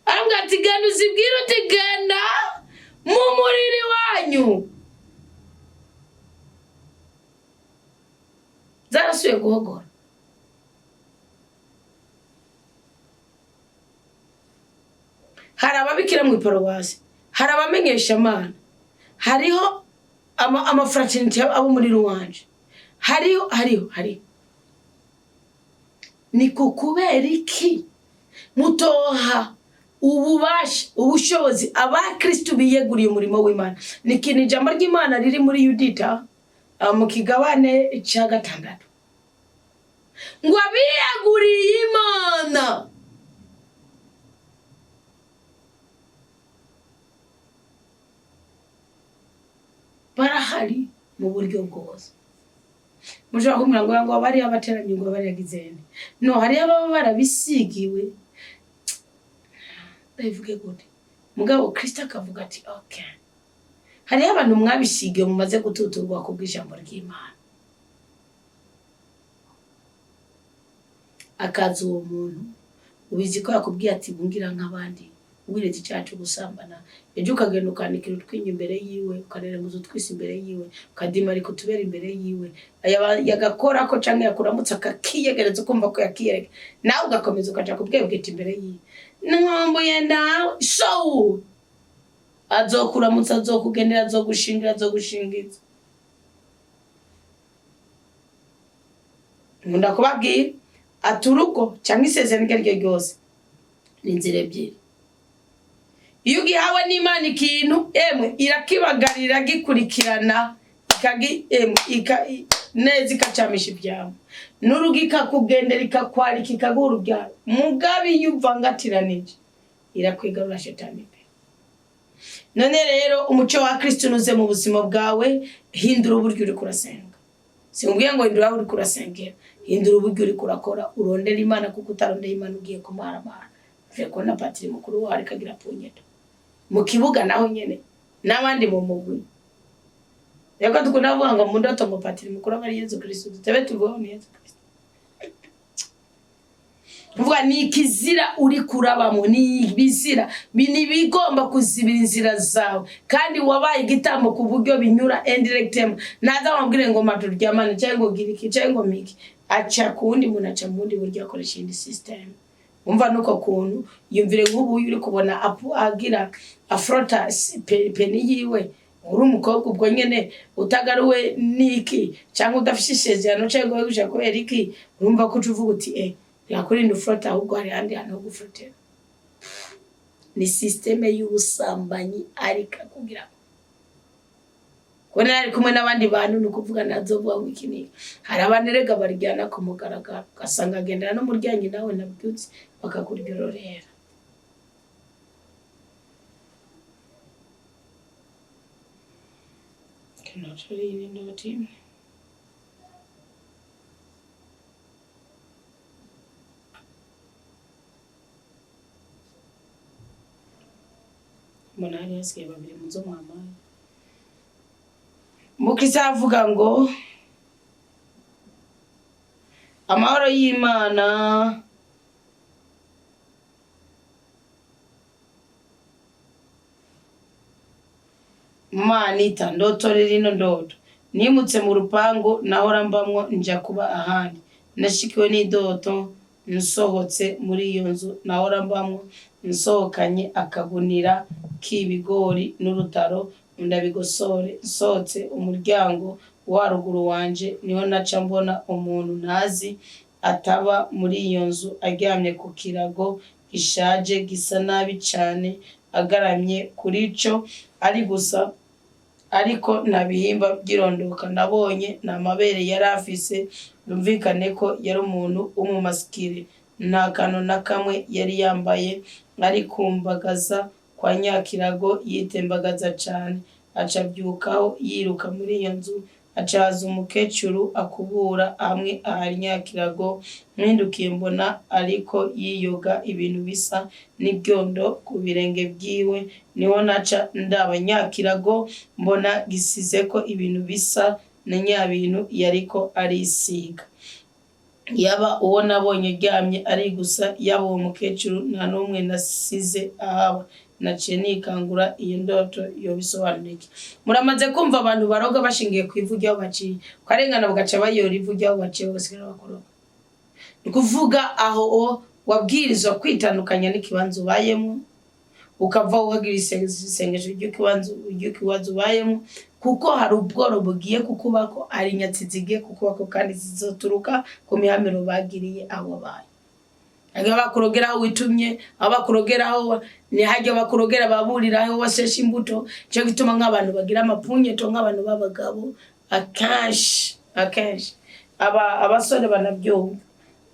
arambwa ati genda uzibwira uti genda mu muriri wanyu zarasuye guhogora hari ababikira mu iparuwasi hari abamenyesha Imana hariho amafraternity abo muri ruwanje hariho ni kubera iki mutoha ububasha ubushobozi abakristo biyeguriye umurimo w'Imana nikini ijambo ry'Imana riri muri Yudita mu kigabane cya 6 ngo abiyeguriye Imana barahari mu buryo bwose mushobora kumira ngo bari abateranye ngo bari yagizene no hari ababa barabisigiwe bivuge gute mugabo Kristo akavuga ati okay hari abantu mwabisigiye mumaze gututurwa ku bw'ijambo ry'Imana akaza uwo muntu ubizi ko yakubwiye ati bungira nk'abandi ubwiretse cyacu gusambana ejo ukagenda ukanikira utwinyo imbere yiwe ukarera muzo twisi imbere yiwe kadima ariko tubera imbere yiwe yagakora ko canke yakuramutsa akakiyegereza ukumva ko yakiyereka nawe ugakomeza ukaja kubwebwita imbere yiwe nkombuye nawe so azokuramutsa azokugendera azogushingiza nkunda kubabwira aturuko canke isezerano ryo ryose n'inzira ebyiri iyo gihawe n'Imana ikintu irakibagarira gikurikirana neza ikacamisha ibyawe n'urugika kugendera ikakwarika ikagura byaro mugabi yumvangatiraniye irakwigarura shetani pe none rero umuco wa Kristo nuze mu buzima bwawe hindura uburyo uri kurasenga simbwiye ngo hindura uri kurasengera hindura uburyo uri kurakora urondera Imana kuko utarondera Imana ugiye kumaramara feko na patiri mukuru wari kagira punyeto mu kibuga naho nyene nabandi mu mugwi yako tukunavuga ngo mu ndoto mu patiri mukuru ari Yesu Kristo tebe tuvuga ni Yesu Kristo vuga ni kizira uri kurabamo ni bizira bini bigomba kuzibira inzira zawe kandi wabaye igitambo ku buryo binyura indirectem naza wambwire ngo maturyamana cyangwa giriki cyangwa miki acha kundi munacha mundi buryo akoresha indi system umva nuko kuntu yumvire nk'ubu uri kubona agira afrota peni yiwe uri umukobwa ubwo nyene utagaruwe niki cyangwa udafishishezerano cyangwa uje kubera iki urumva ko uvuga uti yakurinda ufrota ahubwo hari andi hano gufrotera ni systeme y'ubusambanyi arika kugira kona ari kumwe n'abandi bantu nukuvuga nazovuga ngo ikini hari abanerega barijyana ku mugaragaro gasanga agendera no muryanyi nawe nabyutse bakakuryororera naturally in the team monari yasigaye babiri muzo mwamaye mukisa avuga ngo amahoro y'Imana Manita ndotorera ino ndoto nimutse mu rupangu nahora mbamwo nja kuba ahandi nashikiwe n'idoto nsohotse muri iyo nzu nahora mbamwo nsohokanye akagunira k'ibigori n'urutaro ndabigosore nsohotse umuryango wa ruguru wanje niho naca mbona umuntu ntazi ataba muri iyo nzu aryamye ku kirago gishaje gisa nabi cane agaramye kuri co ari gusa ariko ntabihimba byirondoka nabonye n'amabere yari afise yumvikane ko yari umuntu w'umumasikiri nta kantu na kamwe yari yambaye ari kumbagaza kwa Nyakirago yitembagaza cane aca byukaho yiruka muri iyo nzu acaza umukecuru akubura hamwe ahari Nyakirago mpindukiye mbona ariko yiyoga ibintu bisa n'ibyondo ku birenge byiwe niho naca ndaba Nyakirago mbona gisize ko ibintu bisa na nyabintu yariko arisiga yaba uwo nabonye ryamye ari gusa yaba uwo mukecuru nta n'umwe nasize ahaba naciye nikangura iyo ndoto yobisobanurike muramaze kumva abantu baroga bashingiye ku ivu ryaho baciye kwarengana bagaca bayora ivu ryaho baciye basigara bakoroga nukuvuga aho wabwirizwa kwitandukanya n'ikibanza ubayemo ukava uhagira isengesho ry'ikibanza ubayemo kuko hari ubworo bugiye kukubako ari inyatsi zigiye kukubako kandi zizoturuka ku mihamiro bagiriye aho baye bakurogera aho witumye abakurogera aho ni hajya bakurogera baburira aho wasesha imbuto cyo gituma nk'abantu bagira amapunyeto nk'abantu b'abagabo akenshi abasore banabyumva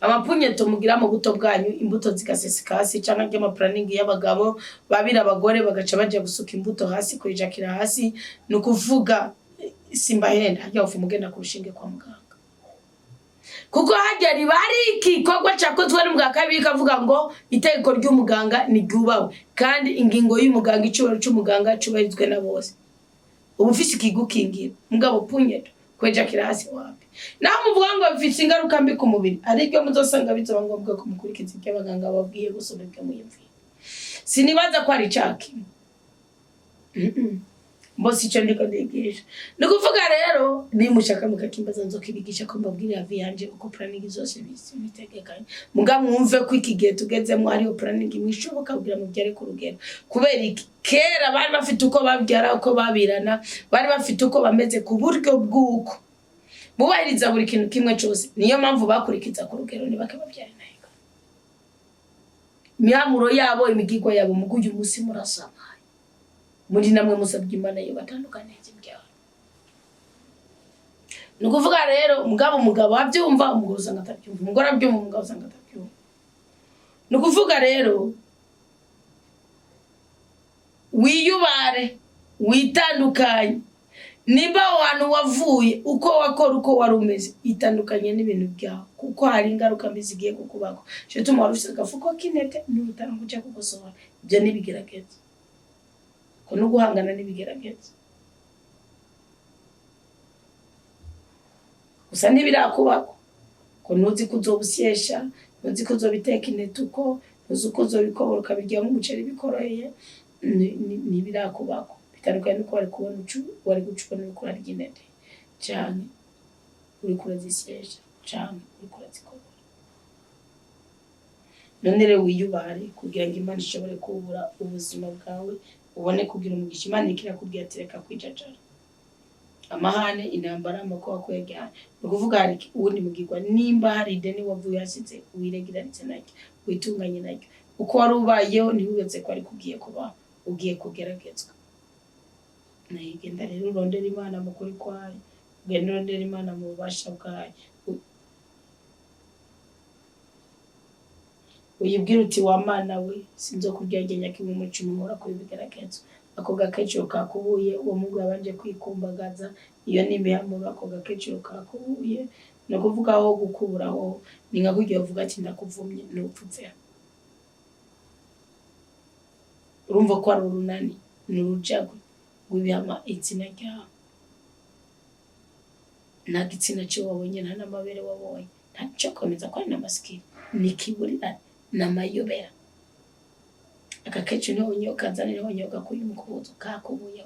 amapunyeto mugira mu buto bwanyu imbuto zigaseseka hasi cyangwa ry'ama planning y'abagabo babira abagore bagaca baje gusuka imbuto hasi kuyijakira hasi no kuvuga simbahenda hajya ufu mugenda kurushinge kwa muganga kuko hajya ribari ikikogwa cyakozwe n'umuganga kabiri kavuga ngo itegeko ry'umuganga ni ryubawe kandi ingingo y'umuganga icubaro cy'umuganga cubarizwe na bose ubufisi kigukingira mugabo punyeto kwejakira hasi wapi naho muvuga ngo bifite ingaruka mbi ku mubiri ariko muzosanga bizoba ngombwa ko mukurikiza ibyo abaganga babwiye gusubika mu yimvi sinibaza ko ari caki Mbosi cyo ndiko ndigisha nukuvuga rero nimushaka mukakimbaza nzokibigisha ko mbabwira yanje uko planning zose bitegekanye muga mwumve ko iki gihe tugezemo ari planning imwishoboka kugira mu byare ku rugero kubera iki kera bari bafite uko babyara uko babirana bari bafite uko bameze ku buryo bwuko bubahiriza buri kintu kimwe cyose niyo mpamvu bakurikiza ku rugero ni bakababyara nayo mihamuro yabo imigiko yabo muguye umunsi murasama muri namwe musabye Imana yo batandukanye cy'ibyaha nukuvuga rero umugabo abyumva umugore usanga atabyumva umugore abyumva umugabo usanga atabyumva nukuvuga rero wiyubare witandukanye nimba abantu wavuye uko wakora uko warumeze itandukanye n'ibintu byaho kuko hari ingaruka mbi zigiye kukubako cyo tuma warusaka fuko kinete n'utaranguca kugosora ibyo nibigerageza no guhangana n'ibigerageza gusa ntibirakubako ko ntuzi kuzobusyesha ntuzi kuzobiteka inetuko ntuzi kuzobikoboroka birya nk'umuceri bikoroheye ntibirakubako bitandukanye nuko wari gucubona uriko urarya inete canke uriko urazisyesha canke uriko urazikobora none rero wiyubare kugira ngo Imana ishobore kubura ubuzima bwawe ubone kugira umugisha Imana ikirakubwira ati reka kwijajara amahane intambara amakuba kwegera nukuvuga hari ubundi mugirwa nimba hari ideni wavuye hasize wiregiranitse nacyo witunganye nacyo uko wari ubayeho ntiwibetse ko ari kugiye kuba ugiye kugeragezwa nayigenda rero urondera Imana mu kuri kwayo ugenda urondera Imana mu bubasha bwayo uyibwira uti wa Mana we sinzokuryagenya kimwe mu cumi nkora ko bigaragaza ako gakecuru kakubuye uwo Mungu yabanje kwikumbagaza iyo n'imihamuro ako gakecuru kakubuye no kuvuga aho gukuburaho ni nka kugiye uvuga ati ndakuvumye n'upfupfe urumva ko ari urunani n'urujago rw'ibihama itsina ryawe nta gitsina cyo wabonye nta n'amabere wabonye nta cyo komeza ko ari n'amasikiri nikiburira namayobera akakecu niho nyoka nzanira honyoka kuyu mukubuzo kakubuye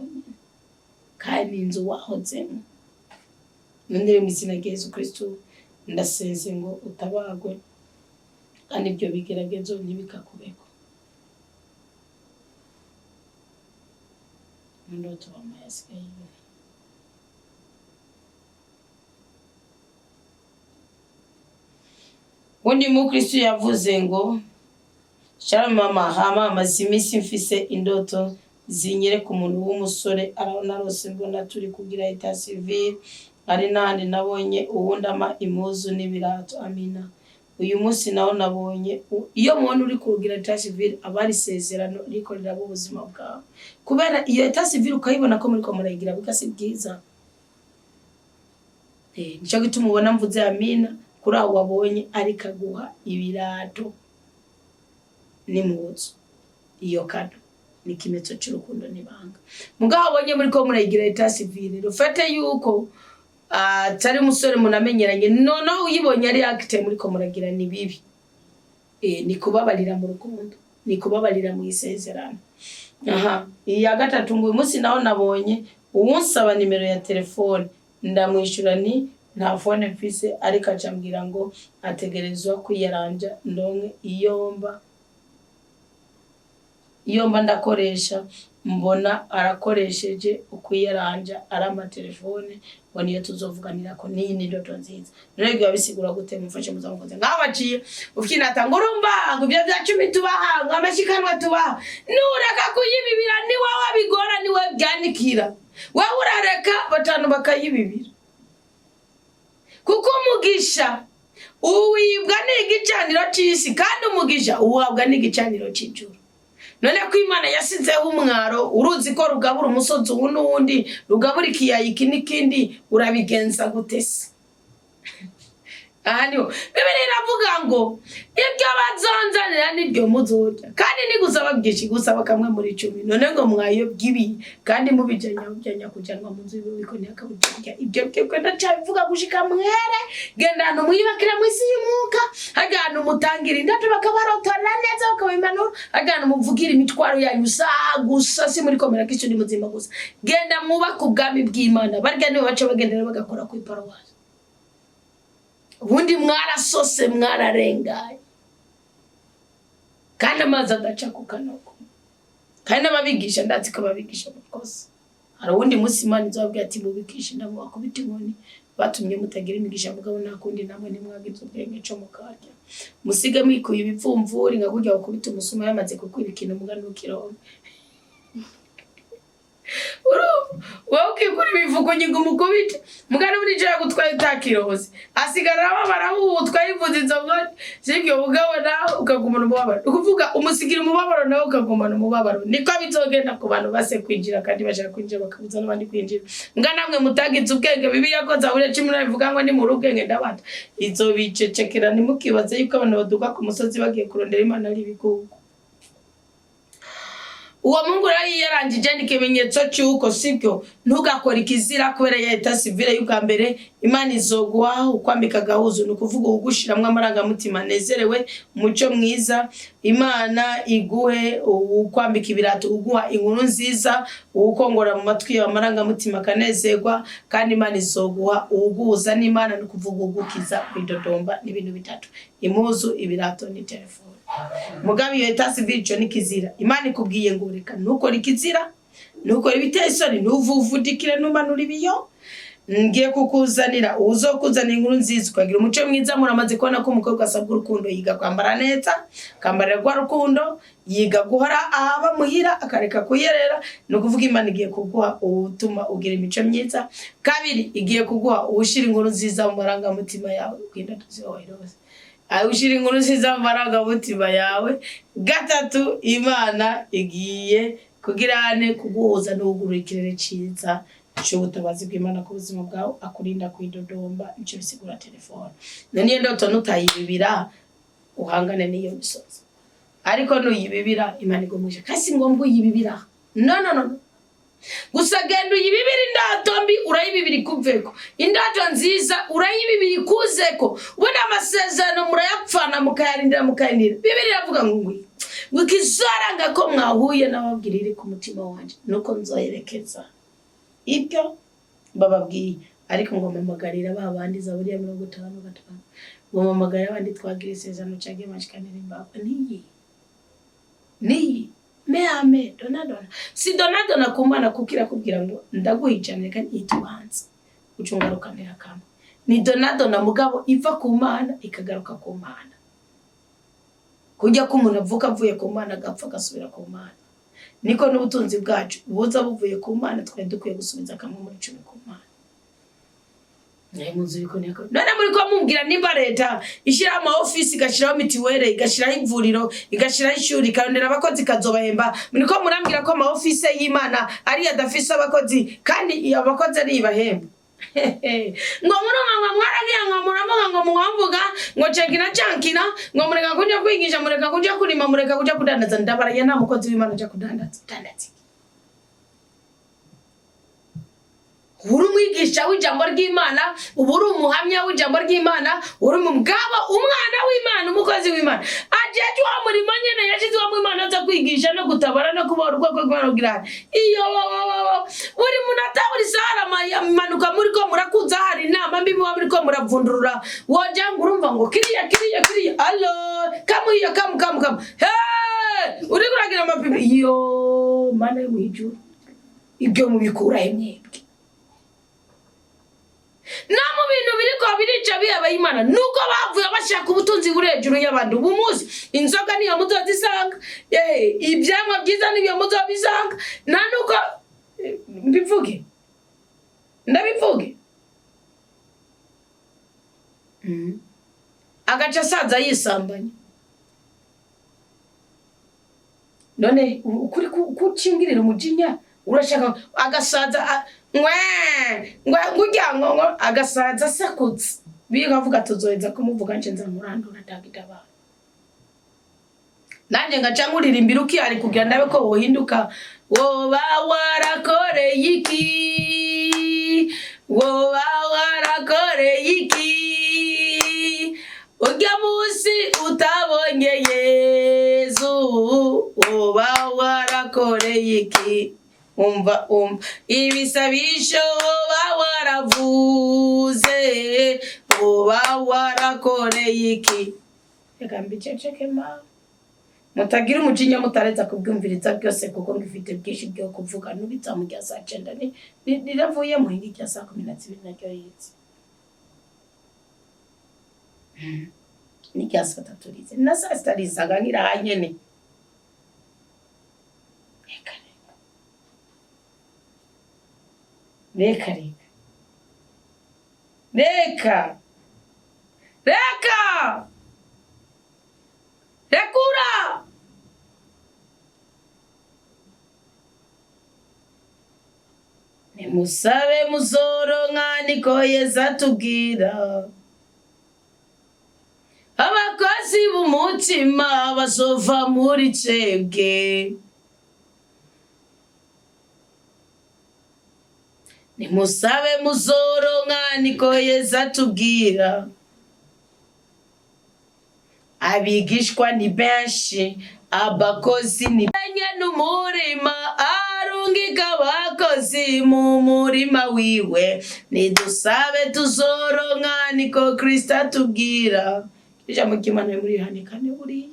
kandi inzu wahozemo. Nondere mu izina rya Yesu Kristo ndasenze ngo utabagwe kandi ibyo bigeragezo ntibikakubeko. Ndoto wa mayasigaye. Undi mukristo yavuze ngo Shalom mama hama mazimisi mfise indoto zinyere ku muntu w'umusore arabona rose mbona turi kugira eta civil ari nandi nabonye uwundama imuzu n'ibirato. Amina. Uyu munsi naho nabonye iyo muntu uri kugira eta civil abari sezerano rikorera mu buzima bwawe, kubera iyo eta civil ukayibona ko muri ko murayigira bikasi bwiza. Nico gituma ubona mvuze amina kuri aho wabonye ariko aguha ibirato n'imuzu. Iyo kado ni ikimenyetso cy'urukundo n'ibanga. Mugabo abonye muri ko murayigira eta civil rufate yuko tari umusore munamenyeranye noneho uyibonye ari acte muri ko muragira ni bibi. Ni kubabarira mu rukundo, ni kubabarira mu isezerano. Iya gatatu ngo uyu munsi naho nabonye uwunsaba nimero ya telefone ndamwishura ni nta phone mfise ariko acambwira ngo ategerezwa kwiyaranja ndonke iyomba ndakoresha mbona arakoresheje ukwiyaranja arama telefone ngo niyo tuzovuganira ko ni ndoto nziza. Rero bisigura gute mufashe muzamukoze ngabaciye ufinata ngo urumva ngo ibyo bya 10 tubaha ngo amashikanwa tubaha nureka kuyibibira ni wawe abigora ni we byanikira wewe urareka batanu bakayibibira kuko umugisha uwibwa n'igicaniro cy'isi kandi umugisha uwabwa n'igicaniro cy'ijuru. None ko Imana yasizeho umwaro uruzi ko rugabura umusozi n'uwundi rugabura ikiyayi n'ikindi urabigenza gutese. Ahaniho Bibiri iravuga ngo ibyo bazonzanira nibyo muzorya kandi nigusaba byinshi gusaba kamwe muri 10. None ngo mwayo bwibi kandi mubijanya kujanwa mu nzu biko ni akabutirya ibyo kwenda cyabivuga gushika mwere genda no muyibakira mwisi y'umuka hagana umutangira indato bakabarotana neza bakabimanura hagana muvugira imitwaro yanyu gusa si muri komera kicu ni muzima gusa genda mwubaka ubwami bw'Imana barya nibo baca bagendera bagakora ku iparawasi. Ubundi mwarasose mwararengaye kandi amazi adaca ku kanoko kandi n'ababigisha ndazi ko babigisha mukosa. Hari ubundi munsi Imana izababwira ati mubikisha ndamo bakubita inkoni batumye mutagira imigisha mugabo nakundi namwe nimwagize ubwenge cyo mukarya musige mwikuye ibipfumvuri ngakujya gukubita umusuma yamaze kukwibikina muganukiro ukikuri bivugo nyingo mukubita mugana muri je gutwaye utakiroze asigara babaraho utwayivuze inzogoni sibyo ugabona ukagumana umubabaro ukuvuga umusigira umubabaro nawe ukagumana umubabaro niko bizogenda ku bantu base kwinjira kandi bashaka kwinjira bakabuza n'abandi kwinjira ngana mutagize ubwenge bibi yakoza ure 10 bivuga ngo ni mu rubwenge ndabata izo bicecekera nimukibaze yuko abantu baduka ku musozi bagiye kurondera Imana ari bikuko. Uwo Mungu rayi yarangije n'ikimenyetso cy'uko sibyo ntugakora ikizira kubera ya eta civile yuka mbere Imana izoguha ukwambika gahuzo nukuvuga ugushiramwe amaranga mutima nezerewe umuco mwiza Imana iguhe ukwambika ibirato uguha inkuru nziza ukongora mu matwi amaranga mutima kanezerwa kandi Imana izoguha uguza n'Imana nukuvuga ugukiza kwidodomba n'ibintu bitatu imuzu ibirato ni telefone. Mugabi yo eta civile cyo nikizira Imana ikubwiye ngo reka nuko rikizira nuko ibitesoni nuvuvudikire numanura ibiyo ngiye kukuzanira uzokuzana inkuru nziza ukagira umuco mwiza muramaze kubona ko umukobwa asabwa urukundo yiga kwambara neza kambarira kwa rukundo yiga guhora aba muhira akareka kuyerera no kuvuga Imana igiye kuguha utuma ugira imico myiza. Kabiri igiye kuguha ushira inkuru nziza mu maranga mutima yawe kwinda tuzihoherose ushira inkuru nziza mu maranga mutima yawe. Gatatu Imana igiye kugirane kuguhuza n'ugurura ikirere ciza cy'ubutabazi bw'Imana ku buzima bwawe akurinda kwidodomba icyo bisigura telefone. Naniye ndoto nutayibibira uhangane n'iyo misozi ariko nuyibibira Imana igomuje kasi ngombwa yibibira no gusa genda uyibibira indato mbi urayibibira ikuveko indato nziza urayibibira ikuzeko ubona amasezerano murayapfana mukayarindira mukayinira. Bibiri iravuga ngo wikizaranga ko mwahuye n'ababwirire ku mutima wanje nuko nzoyerekeza ibyo bababwiye ariko ngo mamagarira babandi Zaburi ya 55 ngo mamagarira abandi twagira isezerano cyage mashikanira imbako ni meame donadona si donadona kumana kukira kubwira ngo ndaguhicanira kandi itubanze ucungarukanira kamwe ni donadona mugabo iva ku Mana ikagaruka ku Mana kujya ko umuntu avuka avuye ku Mana agapfa gasubira ku Mana niko n'ubutunzi bwacu buza buvuye ku Mana twari dukwiye gusubiza kamwe muri 10 ku Mana muzi biko niko none muri ko mumbwira nimba leta ishira ama office igashiraho mitiwere igashiraho ivuriro igashiraho ishuri karondera abakozi kazobahemba muri ko murambwira ko ama office y'Imana ari adafise abakozi kandi abakozi ari ibahemba ngo murumanga mwaragiye ngo muravuga ngo muhamvuga ngo cekina cankina ngo mureka kujya kwigisha mureka kujya kurima mureka kujya kudandaza ndabaraye nta mukozi w'Imana aje kudandaza uri umwigisha w'ijambo ry'Imana uburi umuhamya w'ijambo ry'Imana uri umugabo umwana w'Imana umukozi w'Imana ajeje wa murimo nyene yashize wa Imana aza kwigisha no gutabara no kuba urwego rw'Imana iyo uri munata uri sara manuka muri ko murakuza hari inama mbi muba muri ko muravundurura woje ngurumva ngo kiriya allo kamu hey uri kuragira amapimo iyo mana y'ijuru ibyo mubikura imyebwe Namu bintu biriko birica biyaba Imana nuko bavuye bashaka ubutunzi burejuru y'abantu bumuzi inzoga niyo muzozisanga ibyamwa byiza niyo muzobisanga nanuko mbivuge ndabivuge agaca saza yisambanya none ukuri kucingirira umujinya urashaka agasaza ngujya ngo agasaza sakutse bigavuga tuzoheza kumuvuga nje nzamurandura ndagidaba nanje ngaca nguririmbira uki ari kugira ndabe ko wohinduka woba warakoreye iki ujya musi utabonye Yesu woba warakoreye iki umva ibisabisho waravuze warakoreye iki reka mbiceceke ma mutagira umujinya mutareza kubwumviriza byose kuko ngifite bwishi byo kuvuga nubitsa mu gihe saa 9 niravuye mu hingi cya saa 12 naryo yitse ni cya saa 3 rize na saa 3 rizaga ngirahanyene Reka rekura nimusabe muzoronka niko Yesu atubwira abakozi b'umutima bazova muri cebwe nimusabe muzoronka niko Yesu atubwira abigishwa ni benshi abakozi ni benye n'umurima arungika abakozi mu murima wiwe nidusabe tuzoronka niko Kristo atubwira ijambo ry'Imana muri Yohana 4 buriya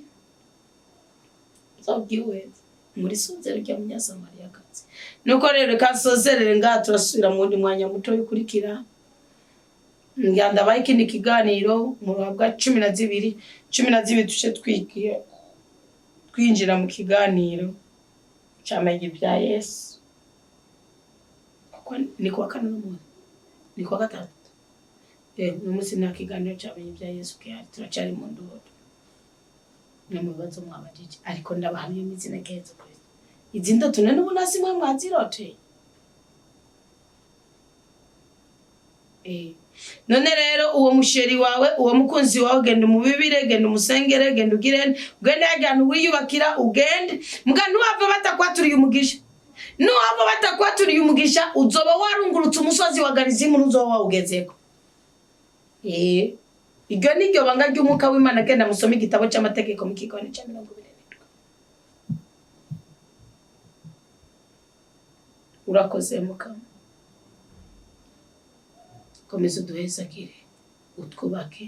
zobwiwe muri Sonzero rya Munyasamariyakazi nuko rero kasozerere ngaturasubira mu ndi mwanya muto yukurikira nganda bayikindi kiganiro mu ruhabwa 12 tuce twigiye twinjira mu kiganiro cyamenye bya Yesu ni kwa kane n'umuntu ni kwa gatatu n'umunsi nta kiganiro cyamenye bya Yesu kihari turacari mu ndodo n'umubazo mwabajije ariko ndabahamye imizina Yesu Kristo izinda tunene ubunasi mwe mwazirote none rero uwo musheri wawe uwo mukunzi wawe genda mu bibire genda umusengere genda ugirene ugende yajyana wiyubakira ugende muga nuwava batakwaturiye umugisha nuwava batakwaturiye umugisha uzoba warungurutse umusozi wa Garizimu nuzoba wawugezeko iryo niryo banga ry'umwuka w'Imana genda musome igitabo cy'amategeko mu kigone cya 27 urakoze mukama komeza uduhezagire, utwubake,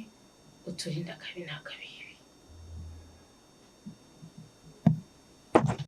uturinde akabi n'akabi.